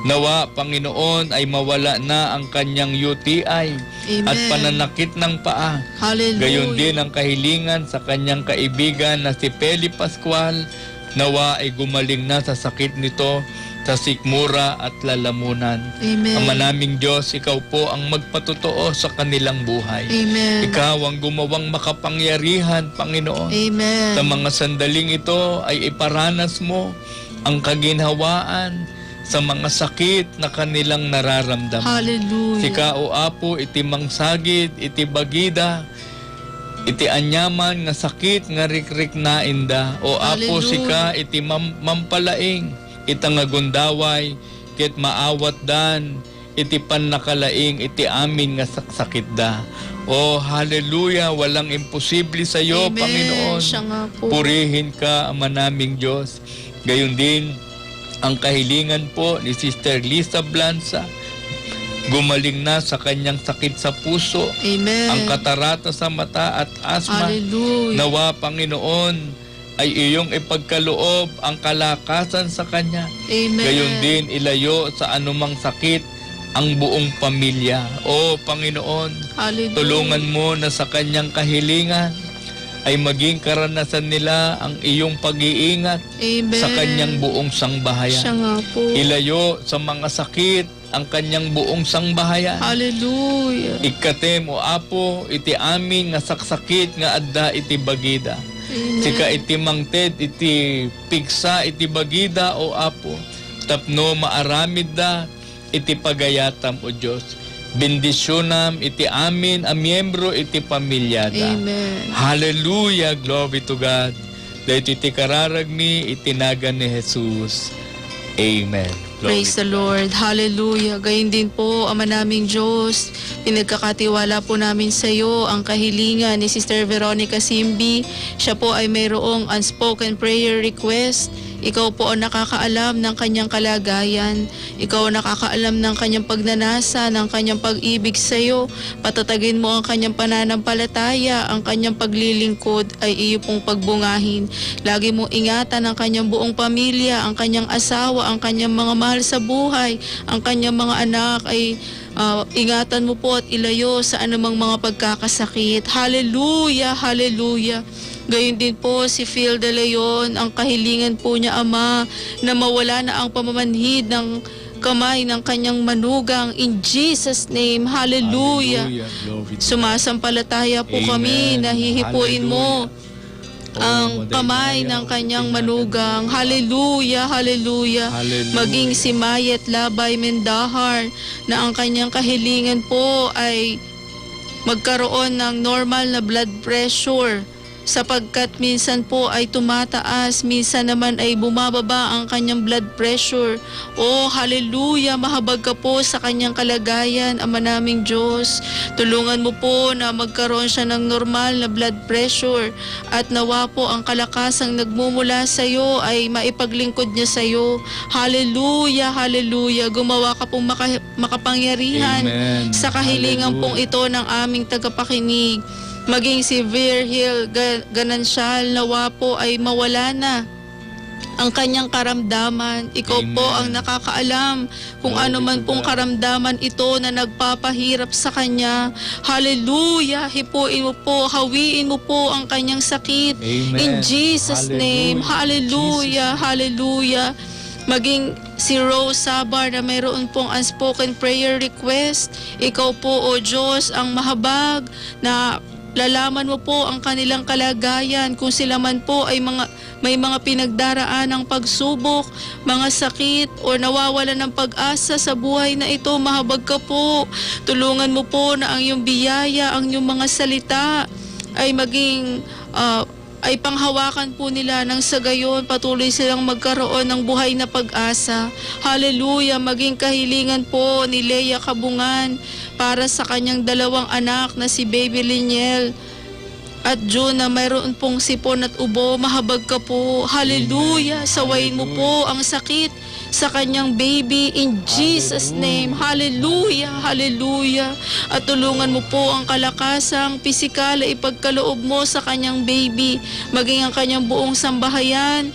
nawa, Panginoon, ay mawala na ang kanyang UTI Amen. at pananakit ng paa. Hallelujah. Gayon din ang kahilingan sa kanyang kaibigan na si Peli Pascual, nawa ay gumaling na sa sakit nito, sa sikmura at lalamunan. Amen. Ama naming Diyos, ikaw po ang magpatotoo sa kanilang buhay. Amen. Ikaw ang gumawang makapangyarihan, Panginoon. Amen. Sa mga sandaling ito ay iparanas mo ang kaginhawaan sa mga sakit na kanilang nararamdaman. Hallelujah. Sika o Apo, iti mangsagid, iti bagida, iti anyaman nga sakit nga rikrik na inda. O Apo, Hallelujah. sika iti mampalaing, itang agundaway, ket maawat dan, iti pannakalaing, iti amin nga saksakit da. Oh, hallelujah, walang imposible sa iyo, Amen. Panginoon. Siya nga po. Purihin ka, Ama naming Diyos. Gayon din, ang kahilingan po ni Sister Lisa Blanza, gumaling na sa kanyang sakit sa puso, Amen. ang katarata sa mata at asma. Hallelujah. Nawa, Panginoon, ay iyong ipagkaloob ang kalakasan sa kanya. Amen. Gayon din ilayo sa anumang sakit ang buong pamilya. O Panginoon, Hallelujah. tulungan mo na sa kanyang kahilingan ay maging karanasan nila ang iyong pag-iingat Amen. sa kanyang buong Siya sangbahayan. nga po. Ilayo sa mga sakit ang kanyang buong sangbahayan. Hallelujah. Ikatem o Apo, iti amin nga saksakit nga adda iti bagida. Amen. Sika iti mangted, iti piksa, iti bagida o Apo. Tapno maaramid da, iti pagayatam o Diyos. Bendisyonam iti amin a miyembro iti pamilyada. Amen. Hallelujah, glory to God. Dahil iti kararagmi, itinagan ni Jesus. Amen. Glory Praise the Lord. Hallelujah. Gayon din po, Ama naming Diyos, pinagkakatiwala po namin sa iyo ang kahilingan ni Sister Veronica Simbi. Siya po ay mayroong unspoken prayer request. Ikaw po ang nakakaalam ng kanyang kalagayan. Ikaw ang nakakaalam ng kanyang pagnanasa, ng kanyang pag-ibig sa iyo. Patatagin mo ang kanyang pananampalataya, ang kanyang paglilingkod ay iyo pong pagbungahin. Lagi mo ingatan ang kanyang buong pamilya, ang kanyang asawa, ang kanyang mga mahal sa buhay, ang kanyang mga anak ay ingatan mo po at ilayo sa anumang mga pagkakasakit. Hallelujah, hallelujah. Gayon din po si Phil de Leon, ang kahilingan po niya, Ama, na mawala na ang pamamanhid ng kamay ng kanyang manugang. In Jesus' name, hallelujah. Sumasampalataya po kami na hihipuin mo ang kamay ng kanyang manugang. Hallelujah, hallelujah. Maging si Mayet Labay Mendahar, na ang kanyang kahilingan po ay magkaroon ng normal na blood pressure, sapagkat minsan po ay tumataas, minsan naman ay bumababa ang kanyang blood pressure. Oh, hallelujah, mahabag ka po sa kanyang kalagayan, Ama naming Diyos. Tulungan mo po na magkaroon siya ng normal na blood pressure, at nawa po ang kalakasang nagmumula sa iyo ay maipaglingkod niya sa iyo. Hallelujah, hallelujah. Gumawa ka pong makapangyarihan Amen. sa kahilingan Hallelujah. pong ito ng aming tagapakinig. Maging si Virgil Ganancial, nawa po ay mawala na ang kanyang karamdaman. Ikaw po ang nakakaalam kung ano man pong karamdaman ito na nagpapahirap sa kanya. Hallelujah! Hipuin mo po, hawiin mo po ang kanyang sakit. Amen. In Jesus' name. Hallelujah! Hallelujah! Maging si Rose Sabar na mayroon pong unspoken prayer request. Ikaw po, O Diyos, ang mahabag na lalaman mo po ang kanilang kalagayan, kung sila man po ay may mga pinagdaraan ng pagsubok, mga sakit, o nawawalan ng pag-asa sa buhay na ito. Mahabag ka po. Tulungan mo po na ang iyong biyaya, ang iyong mga salita ay maging ay panghawakan po nila, nang sa gayon patuloy silang magkaroon ng buhay na pag-asa. Hallelujah! Maging kahilingan po ni Leia Kabungan para sa kanyang dalawang anak na si Baby Liniel at June, na mayroon pong sipon at ubo. Mahabag ka po. Hallelujah! Sawayin mo po ang sakit sa kanyang baby in Jesus' name. Hallelujah! Hallelujah! At tulungan mo po ang kalakasang pisikal ay ipagkaloob mo sa kanyang baby, maging ang kanyang buong sambahayan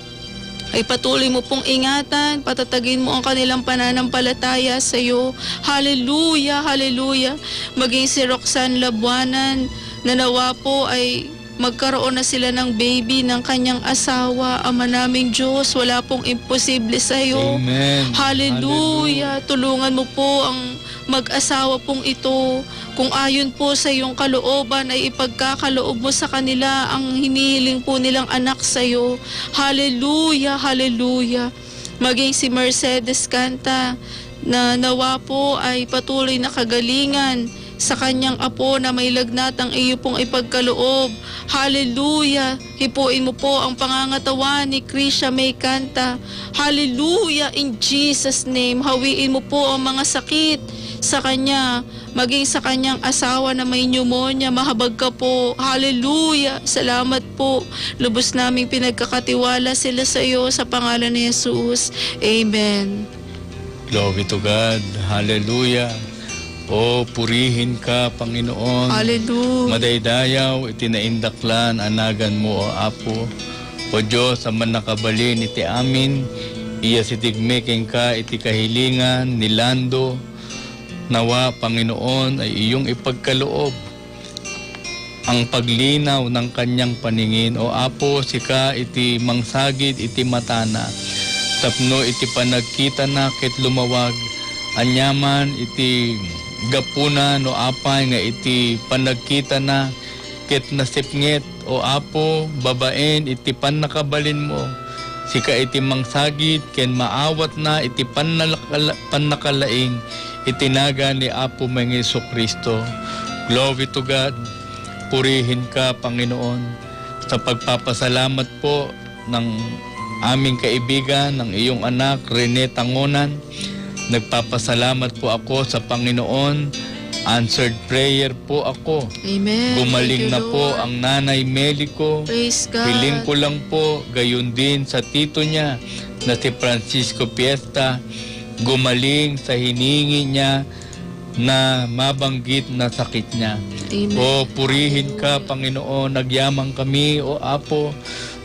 ay patuloy mo pong ingatan, patatagin mo ang kanilang pananampalataya sa iyo. Hallelujah! Hallelujah! Maging si Roxanne Labuanan, na nawa po ay magkaroon na sila ng baby ng kanyang asawa. Ama naming Diyos, wala pong imposible sa iyo. Amen. Hallelujah! Tulungan mo po ang mag-asawa pong ito. Kung ayon po sa iyong kalooban ay ipagkakaloob mo sa kanila ang hinihiling po nilang anak sa iyo. Hallelujah! Hallelujah! Maging si Mercedes Canta, na nawa po ay patuloy na kagalingan sa kanyang apo na may lagnat ang iyo pong ipagkaloob. Hallelujah! Hipuin mo po ang pangangatawan ni Krisha May Canta. Hallelujah! In Jesus' name, hawiin mo po ang mga sakit sa kanya, maging sa kanyang asawa na may pneumonia. Mahabag ka po. Hallelujah! Salamat po. Lubos naming pinagkakatiwala sila sa iyo sa pangalan ni Jesus. Amen. Glory to God. Hallelujah. O purihin ka, Panginoon. Hallelujah. Madaydayaw, itinaindaklan, anagan mo, O Apo. O Diyos, ang manakabalin, iti amin. Iya sitigmeking ka, iti kahilingan, nilando. Nawa, Panginoon, ay iyong ipagkaloob ang paglinaw ng kanyang paningin. O Apo, sika iti mangsagid iti matana. Tapno iti panagkita na ket lumawag. Anyaman iti gapuna no apay nga iti panagkita na ket nasipnget. O Apo, babaen iti panakabalin mo. Sika iti mangsagid ken maawat na iti panakalaing itinaga ni Apo mang Jesucristo. Glory to God. Purihin ka, Panginoon, sa pagpapasalamat po ng aming kaibigan, ng iyong anak, Rene Tangonan. Nagpapasalamat po ako sa Panginoon. Answered prayer po ako. Amen. Gumaling Thank you, na po Lord. ang nanay Meli ko. Praise God. Hiling ko lang po, gayon din sa tito niya na si Francisco Fiesta. Gumaling sa hiningi niya na mabanggit na sakit niya. Amen. O purihin ka, Panginoon, nagyamang kami, o Apo,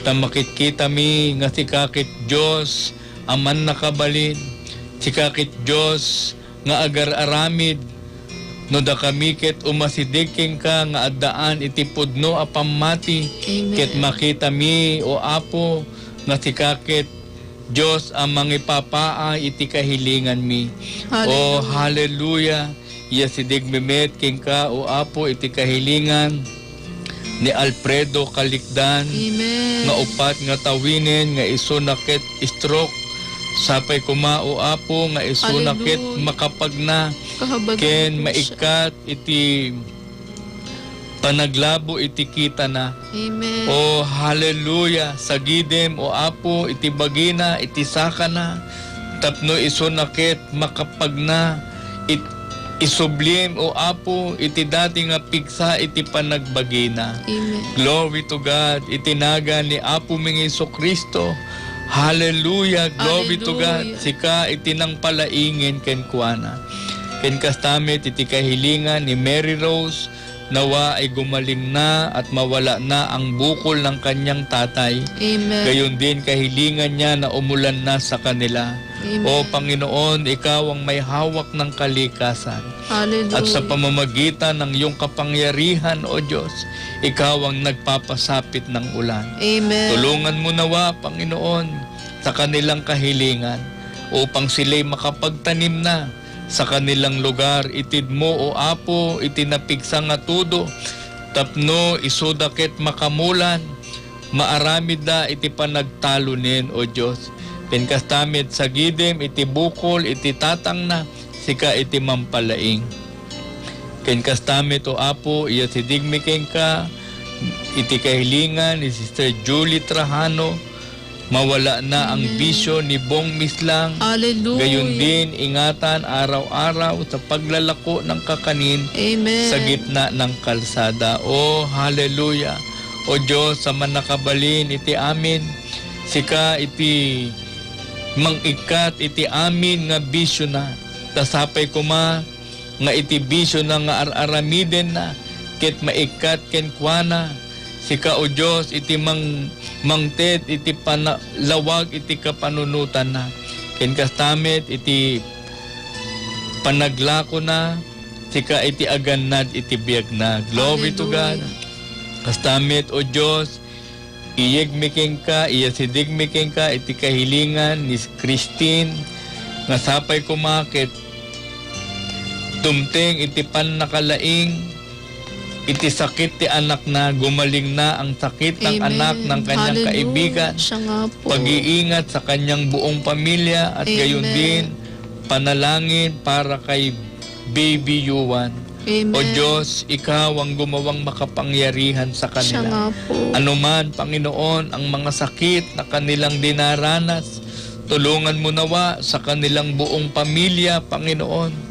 na makikita mi nga si kakit Diyos, aman nakabalin, si kakit Diyos, nga agar-aramid, no da kami ket umasidiking ka nga addaan iti pudno a pamati. Amen. Ket makita mi, o Apo, nga si kakit Diyos ang mangipapaay iti kahilingan mi. O hallelujah. Iya si digmemet king ka, o Apo, iti kahilingan ni Alfredo Kalikdan. Amen. Nga upat nga tawinin nga iso naket stroke. Sapay kuma, o Apo, nga iso naket makapagna. Ken maikat iti panaglabo iti kita na. Amen. O hallelujah. Sagidem, o Apo, iti bagina, iti saka na. Tapno iso naket makapagna. Isublim, o Apo, iti dati nga piksa iti panagbagina. Amen. Glory to God. Itinaga ni Apo ming Jesucristo. Hallelujah. Glory to God. Sika itinang palaingin ken kuana. Ken kastamit iti kahilingan ni Mary Rose, nawa ay gumaling na at mawala na ang bukol ng kanyang tatay. Amen. Gayon din kahilingan niya na umulan na sa kanila. Amen. O Panginoon, ikaw ang may hawak ng kalikasan. Hallelujah. At sa pamamagitan ng iyong kapangyarihan, O Diyos, ikaw ang nagpapasapit ng ulan. Amen. Tulungan mo nawa, Panginoon, sa kanilang kahilingan upang sila'y makapagtanim na sa kanilang lugar. Itid mo, O Apo, itinapigsa nga tudo, tapno isudaket makamulan, maaramid da iti panagtalunin, O Diyos. Pinkastamit sa gidem, iti bukol, iti tatang na, sika iti mampalaing. Pinkastamit, O Apo, iya si digmiking ka, iti kahilingan ni Sister Julie Trajano, mawala na ang bisyo ni Bong Mislang. Hallelujah. Gayon din, ingatan araw-araw sa paglalako ng kakanin. Amen. Sa gitna ng kalsada. O hallelujah. O Diyos, sa manakabalin iti amin, sika iti mangikat iti amin nga bisyo na. Tasapay kuma nga iti bisyo na nga aramiden na, ket maikat ken kuana. Sika, O Diyos, iti mangted iti panalawag iti kapanunutan na. Ken kastamit iti panaglako na, sika iti agannad iti biag na. Glory to God. Kastamit, O Diyos, iyegmiking ka, iyasidigmiking ka, iti kahilingan ni Christine, nga sapay kumakit, tumting iti panakalaing, iti sakit ti anak na, gumaling na ang sakit ng Amen. anak ng kanyang Hallelujah. kaibigan. Siya nga po. Pag-iingat sa kanyang buong pamilya at Amen. gayon din, panalangin para kay Baby Yuan. Amen. O Diyos, ikaw ang gumawang makapangyarihan sa Siya nga kanila. po. Anuman, Panginoon, ang mga sakit na kanilang dinaranas, tulungan mo nawa sa kanilang buong pamilya, Panginoon,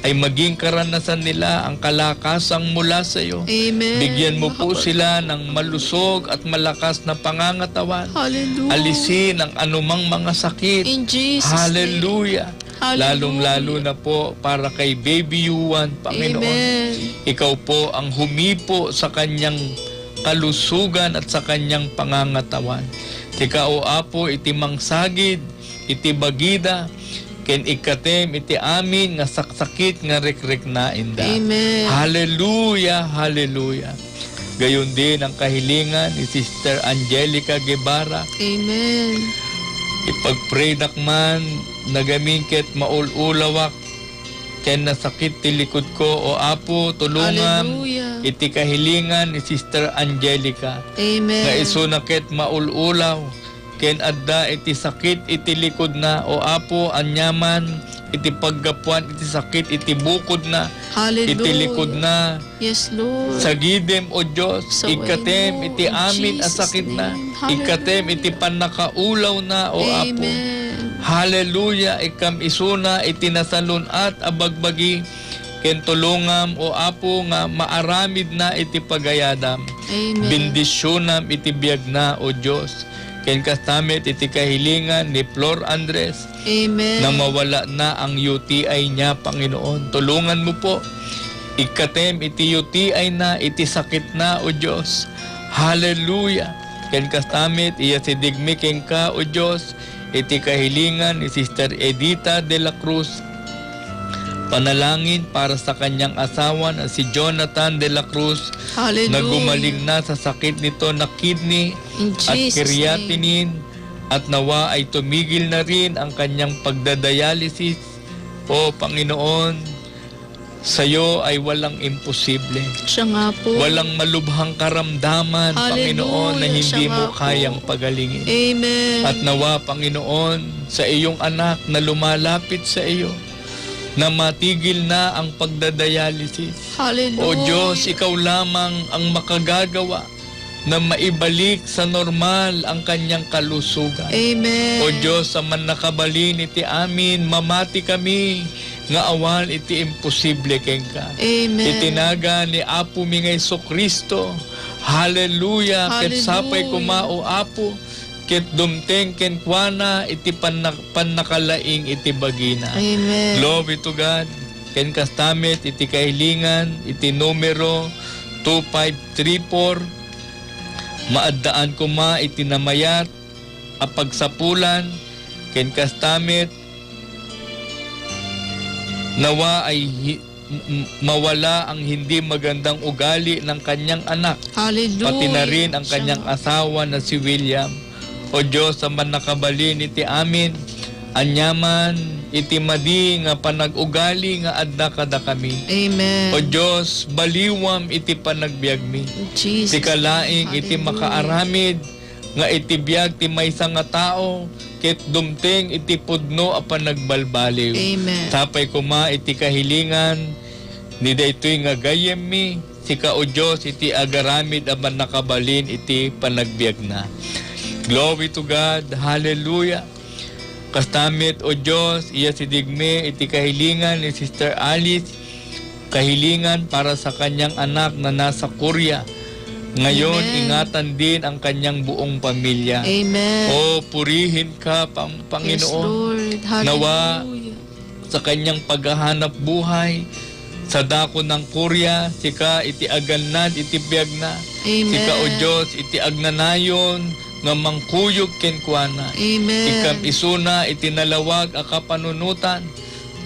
ay maging karanasan nila ang kalakasang mula sa iyo. Amen. Bigyan mo po sila ng malusog at malakas na pangangatawan. Hallelujah. Alisin ang anumang mga sakit. In Jesus' Hallelujah. name. Lalong-lalo na po para kay Baby Yuan, Panginoon. Amen. Ikaw po ang humipo sa kanyang kalusugan at sa kanyang pangangatawan. Tika, O Apo, iti mangsagid, iti bagida, ken ikatem iti amin nga saksakit nga rekrek na inda. Amen. Hallelujah, hallelujah. Gayon din ang kahilingan ni Sister Angelica Guevara. Amen. Ipagpray dakman nagamingket maululawak ken nasakit ti likod ko o Apo tulungan Hallelujah. iti kahilingan ni Sister Angelica. Amen. Nga isunakit maululaw ken adda iti sakit iti likod na o Apo anyaman iti paggapuan iti sakit iti bukod na Hallelujah. iti likod na Yes, Lord. sa gidem o Diyos So ikatem I know, iti in amin a Jesus' sakit na name. Hallelujah. ikatem iti panakaulaw na o Apo. Amen. Hallelujah, ikam isuna iti nasalun at abagbagi ken tulungam o Apo nga maaramid na iti pagayadam. Amen. Bendisyonam iti biyag na o Diyos. Ken kastamit iti kahilingan ni Flor Andres Amen. na mawala na ang UTI niya, Panginoon. Tulungan mo po. Ikatem iti UTI na, iti sakit na o Diyos. Hallelujah. Ken kastamit iya si digmiking ka o Diyos. Iti kahilingan ni Sister Edita de la Cruz. Panalangin para sa kanyang asawa na si Jonathan de la Cruz. Hallelujah. Na gumaling na sa sakit nito na kidney In at Jesus' creatinine at nawa ay tumigil na rin ang kanyang pagdadialysis. O Panginoon, sa iyo ay walang imposible. Siya nga po. Walang malubhang karamdaman, Panginoon, na Hallelujah. hindi Siya mo nga po. kayang pagalingin. Amen. At nawa, Panginoon, sa iyong anak na lumalapit sa iyo, na matigil na ang pagdadialysis. Hallelujah. O Diyos, ikaw lamang ang makagagawa na maibalik sa normal ang kanyang kalusugan. Amen. O Diyos, sa man nakabalin iti amin, mamati kami, nga awan iti imposible ken ka. Amen. Itinaga ni Apo mi nga Jesucristo. Hallelujah. Ket sapay kumao Apo, ket dumteng ken kuana iti pannakalaing iti bagina. Amen. Glory to God. Ken kastamit iti kahilingan iti numero 2534 maaddaan ko ma iti namayat a pagsapulan ken kastamit nawa ay mawala ang hindi magandang ugali ng kanyang anak. Hallelujah. Pati na rin ang kanyang asawa na si William. O Diyos, sa man nakabalin iti amin, anyaman iti madi nga panag-ugali nga adda kada kami. Amen. O Diyos, baliwam iti panagbiag mi. Jesus. Ti kalaing iti makaaramid nga iti biag ti maysa nga tao ket dumteng iti pudno a panagbalbaliw. Amen. Sapay kuma iti kahilingan ni daytoy nga gayem mi sika o Dios iti agaramid a man nakabalin iti panagbiag na. Glory to God. Hallelujah. Kastamit o Diyos, iya si digme iti kahilingan ni Sister Alice, kahilingan para sa kanyang anak na nasa Korea. Ngayon, Amen. ingatan din ang kanyang buong pamilya. Amen. O purihin ka, Panginoon. Yes, Lord. Hallelujah. Nawa sa kanyang paghahanap buhay, sa dako ng Korea, sika iti aganad, iti biyag na. Amen. Sika o Diyos, iti agnanayon, nga mangkuyog kenkwana. Amen. Ikam isuna itinalawag a kapanunutan.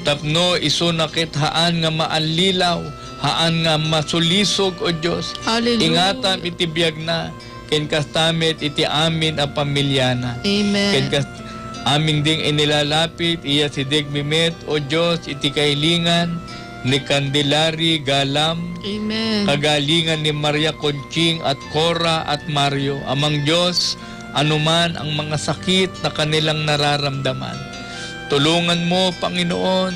Tapno isuna ket haan nga maanlilaw, haan nga masulisog o Dios. Hallelujah. Ingatam iti biag na ken kastamit iti amin a pamilyana. Amen. Ken aming ding inilalapit iya si Degmimet o Dios iti kailingan ni Candelaria Galam. Amen. Kagalingan ni Maria Conching at Cora at Mario. Amang Diyos, anuman ang mga sakit na kanilang nararamdaman. Tulungan mo, Panginoon,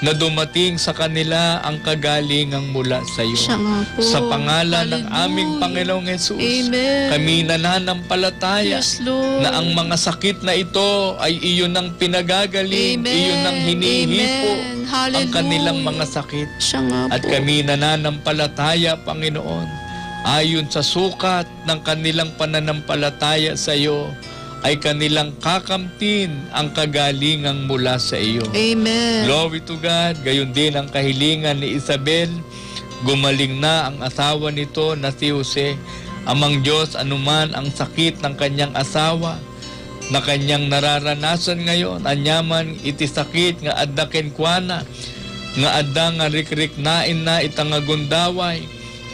na dumating sa kanila ang kagalingang mula sa iyo. Siya nga po. Sa pangalan ng Hallelujah. aming Panginoong Jesus, Amen. kami nananampalataya Yes, Lord. na ang mga sakit na ito ay iyon ang pinagagaling, Amen. iyon ang hinihipo Amen. ang Hallelujah. kanilang mga sakit. Siya nga At po. kami nananampalataya, Panginoon, ayon sa sukat ng kanilang pananampalataya sa iyo, ay kanilang kakamtin ang kagalingang mula sa iyo. Amen. Glory to God. Gayon din ang kahilingan ni Isabel. Gumaling na ang asawa nito na si Jose. Amang Diyos, anuman ang sakit ng kanyang asawa na kanyang nararanasan ngayon, anyaman iti sakit nga adda kenkwana, nga adda nga rikrik nain na itangagundaway,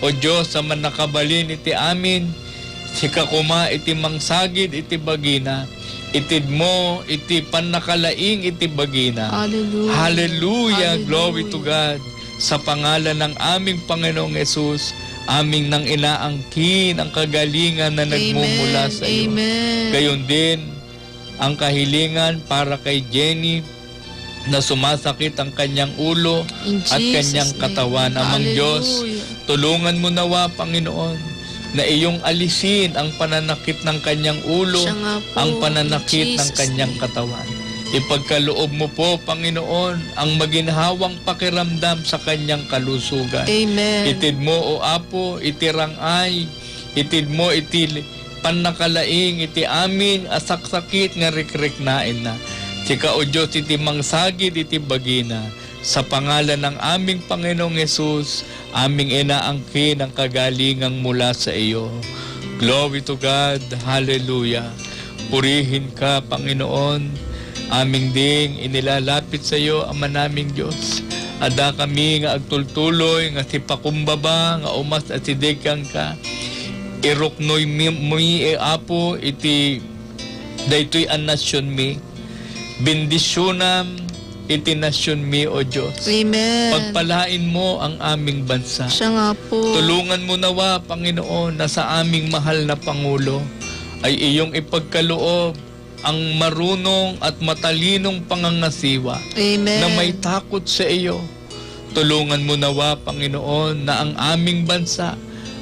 O Diyos, sa manakabalin iti amin, sikakuma iti mangsagid iti bagina, itid mo iti panakalaing iti bagina. Hallelujah. Hallelujah. Glory to God. Sa pangalan ng aming Panginoong Yesus, aming nang inaangkin ang kagalingan na nagmumula sa iyo. Amen. Gayon din ang kahilingan para kay Jenny na sumasakit ang kanyang ulo In at Jesus' kanyang name. katawan. Amang Diyos, Hallelujah. tulungan mo nawa, Panginoon, na iyong alisin ang pananakit ng kanyang ulo, Siya nga po, ang pananakit in ng Jesus' kanyang katawan. Ipagkaloob mo po, Panginoon, ang maginhawang pakiramdam sa kanyang kalusugan. Amen. Itid mo, O Apo, itirangay, itid mo, iti panakalaing, iti amin, asaksakit nga rikriknain na. Sika, O Diyos, iti mangsagid, iti bagina. Sa pangalan ng aming Panginoong Yesus, aming inaangkin ang kagalingang mula sa iyo. Glory to God. Hallelujah. Purihin ka, Panginoon. Aming ding inilalapit sa iyo, Ama naming Diyos. Ada kami nga agtultuloy, nga sipakumbaba, nga umas at sidekang ka. Iruknoy mi Apo, iti daytoy an nasyon mi. Bendisyonam iti nasyon mi, O Diyos. Amen. Pagpalain mo ang aming bansa. Siya nga po. Tulungan mo nawa, Panginoon, na sa aming mahal na Pangulo ay iyong ipagkaloob ang marunong at matalinong pangangasiwa Amen. na may takot sa iyo. Tulungan mo nawa, Panginoon, na ang aming bansa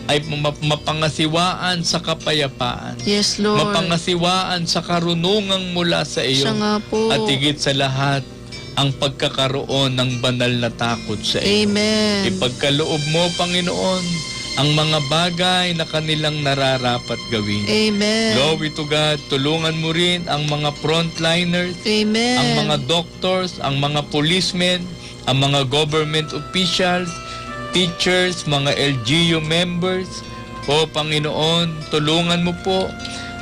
ay mapangasiwaan sa kapayapaan. Yes, Lord. Mapangasiwaan sa karunungang mula sa iyo. Siya nga po. At higit sa lahat, ang pagkakaroon ng banal na takot sa iyo. Amen. Ipagkaloob mo, Panginoon, ang mga bagay na kanilang nararapat gawin. Amen. Glory to God. Tulungan mo rin ang mga frontliners, Amen. ang mga doctors, ang mga policemen, ang mga government officials, teachers, mga LGU members. O Panginoon, tulungan mo po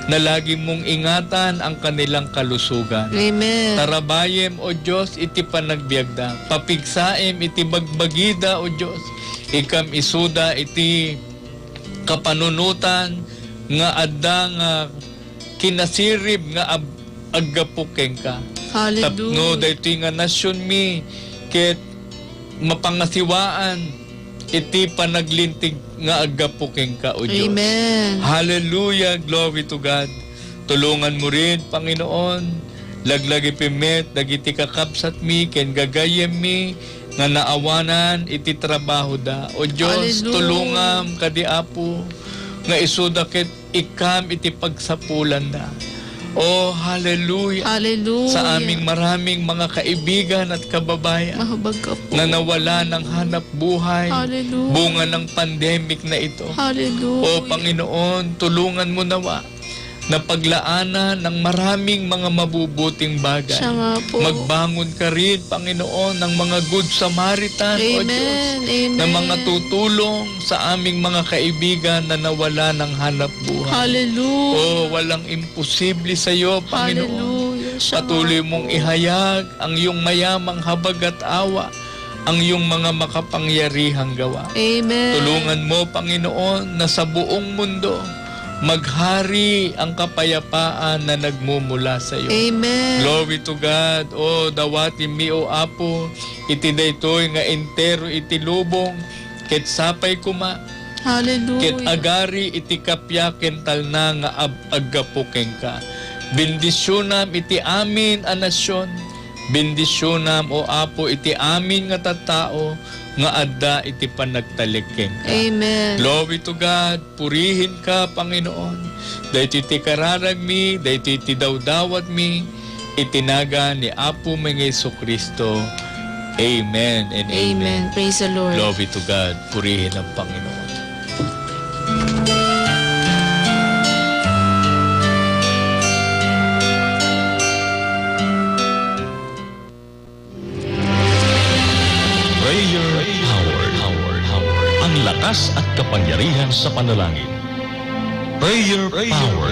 na lagi mong ingatan ang kanilang kalusugan. Amen. Tarabayem, O Diyos, iti panagbiagda. Papigsaem, iti bagbagida, O Diyos. Ikam isuda, iti kapanunutan, nga adda nga kinasirib, nga aggapukeng ka. Hallelujah. Tapno, dahito nga nasyon mi, ket mapangasiwaan, iti panaglintig nga aggapukeng ka, O Diyos. Amen. Hallelujah, glory to God. Tulungan mo rin, Panginoon, laglagi pimet, dagiti kakapsat mi, ken gagayem mi, nga naawanan, iti trabaho da. O Diyos, Hallelujah. tulungam, kadi Apo, nga isuda ket ikam iti pagsapulan da. Oh, hallelujah. Hallelujah. Sa aming maraming mga kaibigan at kababayan Mahabag ka po. na nawala ng hanap buhay, Hallelujah. bunga ng pandemic na ito. Hallelujah. O Panginoon, tulungan mo nawa na paglaanan ng maraming mga mabubuting bagay. Siya nga po. Magbangon ka rin, Panginoon, ng mga good Samaritan, O Diyos, Amen. Amen. na mga tutulong sa aming mga kaibigan na nawala ng hanap buhay. Hallelujah. O walang imposible sa iyo, Panginoon. Hallelujah. Siya Patuloy nga mong po. ihayag ang iyong mayamang habag at awa, ang iyong mga makapangyarihang gawa. Amen. Tulungan mo, Panginoon, na sa buong mundo maghari ang kapayapaan na nagmumula sa iyo. Amen. Glory to God. O dawati mi, O Apo, iti daytoy nga entero iti lubong, ket sapay kuma, Hallelujah. ket agari iti kapyaken talna nga aggapukeng ka. Bendisyonam iti amin a nasyon. Bendisyonam, O Apo, iti amin nga tattao, nga adda iti panagtalikeng ka. Amen. Glory to God. Purihin ka, Panginoon. Dahito iti kararag mi, dahito iti dawdawat mi, itinaga ni Apo mga Jesucristo. Amen and amen. Amen. Praise the Lord. Glory to God. Purihin ang Panginoon. Prayer Power. Ang lakas at kapangyarihan sa panalangin. Prayer Power.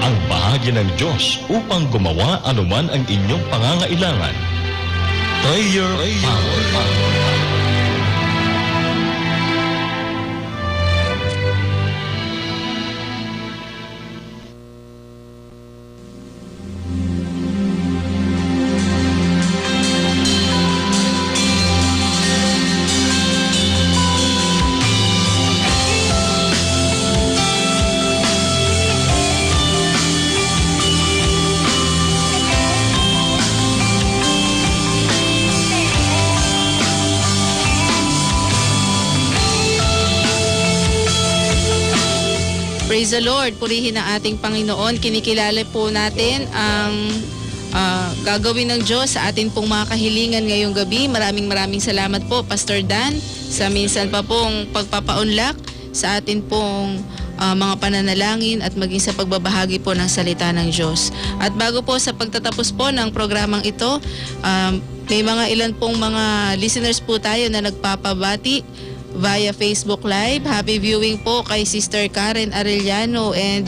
Ang bahagi ng Diyos upang gumawa anuman ang inyong pangangailangan. Prayer Power. Praise the Lord. Purihin ang ating Panginoon. Kinikilala po natin ang gagawin ng Diyos sa atin pong mga kahilingan ngayong gabi. Maraming salamat po, Pastor Dan, sa minsan pa pong pagpapaunlak sa atin pong mga pananalangin at maging sa pagbabahagi po ng salita ng Diyos. At bago po sa pagtatapos po ng programang ito, may mga ilan pong mga listeners po tayo na nagpapabati via Facebook Live. Happy viewing po kay Sister Karen Arellano and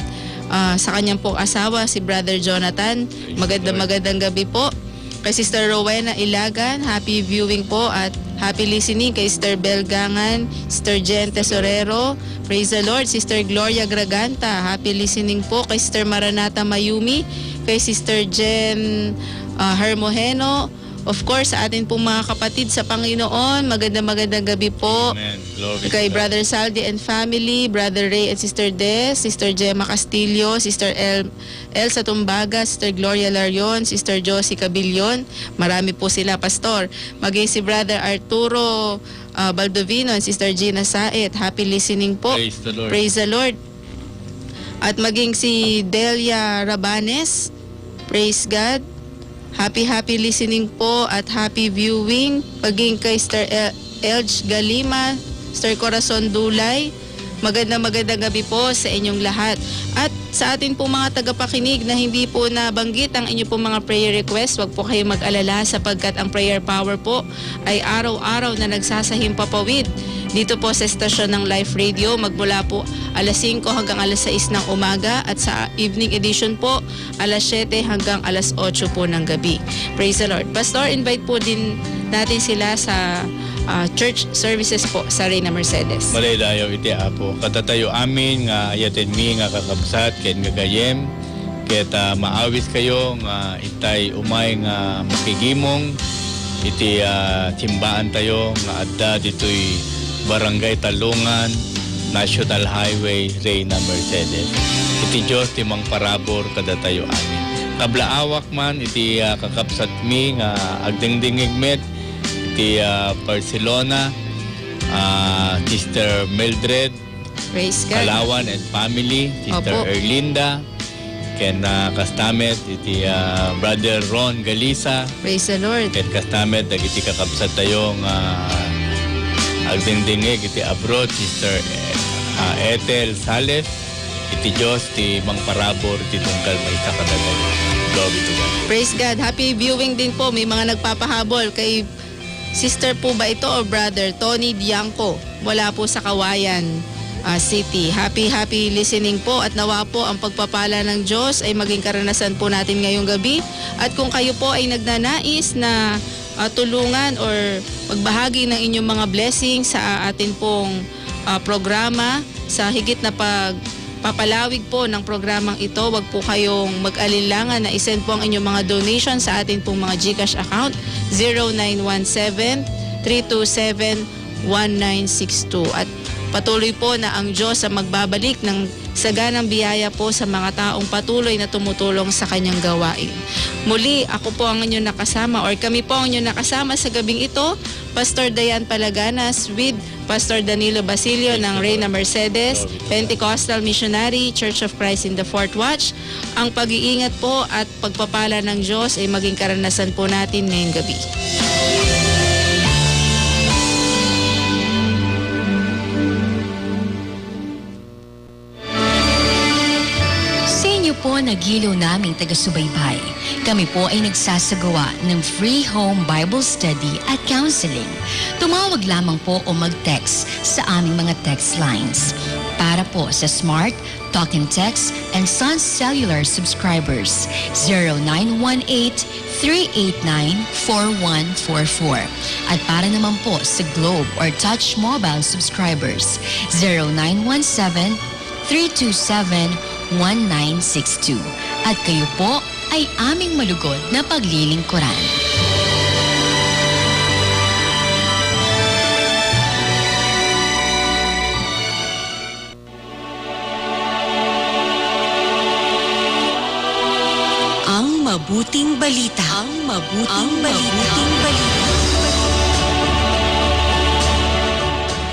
sa kanyang pong asawa, si Brother Jonathan. Magandang gabi po. Kay Sister Rowena Ilagan, happy viewing po at happy listening kay Sister Bel Gangan, Sister Jen Tesorero. Praise the Lord. Sister Gloria Graganta, happy listening po kay Sister Maranata Mayumi, kay Sister Jen Hermojeno. Of course, sa atin pong mga kapatid sa Panginoon, magandang gabi po. Amen. Glory Kay to God. Brother Saldi and family, Brother Ray and Sister Des, Sister Gemma Castillo, Sister Elsa Tumbaga, Sister Gloria Larion, Sister Josie Cabillon. Marami po sila, Pastor. Maging si Brother Arturo Baldovino and Sister Gina Saet. Happy listening po. Praise the Lord. Praise the Lord. At maging si Delia Rabanes. Praise God. Happy listening po at happy viewing. Maging kay Sister Elge Galima, Sister Corazon Dulay. Magandang gabi po sa inyong lahat. At sa atin po mga tagapakinig na hindi po nabanggit ang inyo po mga prayer request, wag po kayo mag-alala sapagkat ang prayer power po ay araw-araw na nagsasahimpapawid dito po sa estasyon ng Life Radio, magmula po alas 5 hanggang alas 6 ng umaga at sa evening edition po alas 7 hanggang alas 8 po ng gabi. Praise the Lord. Pastor, invite po din natin sila sa church services po sa Reina Mercedes. Malay dayo iti apo. Katatayo amin nga ayaten mi nga kakabsat ken nga gayem. Ket maawis kayo nga itay umay nga makigimong iti timbaan tayo nga adda ditoy Barangay Talungan, National Highway, Reina Mercedes. Iti Diyos timang parabor kadatayo amin. Kablaawak man iti kakabsat mi nga agdingdingig met iti Barcelona, Sister Mildred, Praise God. Palawan and family, Sister Opo. Erlinda, ken kastamet iti Brother Ron Galisa, Praise the Lord. ken kastamet dagiti kakabsat tayo nga agdingdingig iti abroad, Sister Ethel Sales, iti Diyos ti mang parabor ti tungkal may sakadagay. Glory to God. Praise God. Happy viewing din po. May mga nagpapahabol kay sister po ba ito o brother? Tony Dianco. Wala po sa Kawayan City. Happy listening po at nawa po ang pagpapala ng Diyos ay maging karanasan po natin ngayong gabi. At kung kayo po ay nagnanais na tulungan or magbahagi ng inyong mga blessings sa atin pong programa, sa higit na pagpapalawig po ng programang ito, wag po kayong mag-alinlangan na isend po ang inyong mga donation sa atin pong mga GCash account 0917-327-1962. At patuloy po na ang Diyos sa magbabalik ng saganang biyaya po sa mga taong patuloy na tumutulong sa kanyang gawain. Muli, ako po ang inyong nakasama or kami po ang inyong nakasama sa gabing ito, Pastor Dayan Palaganas with Pastor Danilo Basilio ng Reina Mercedes, Pentecostal Missionary, Church of Christ in the Fourth Watch. Ang pag-iingat po at pagpapala ng Diyos ay maging karanasan po natin ngayong gabi. Po nagiliw naming taga-subaybay. Kami po ay nagsasagawa ng free home Bible study at counseling. Tumawag lamang po o mag-text sa aming mga text lines. Para po sa Smart, Talk and Text, and Sun Cellular subscribers, 0918-389-4144. At para naman po sa Globe or Touch Mobile subscribers, 0917-327-1962. At kayo po ay aming malugod na paglilingkuran. Ang mabuting balita. Ang mabuting balita.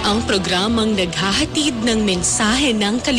Ang programang naghahatid ng mensahe ng kaligtasan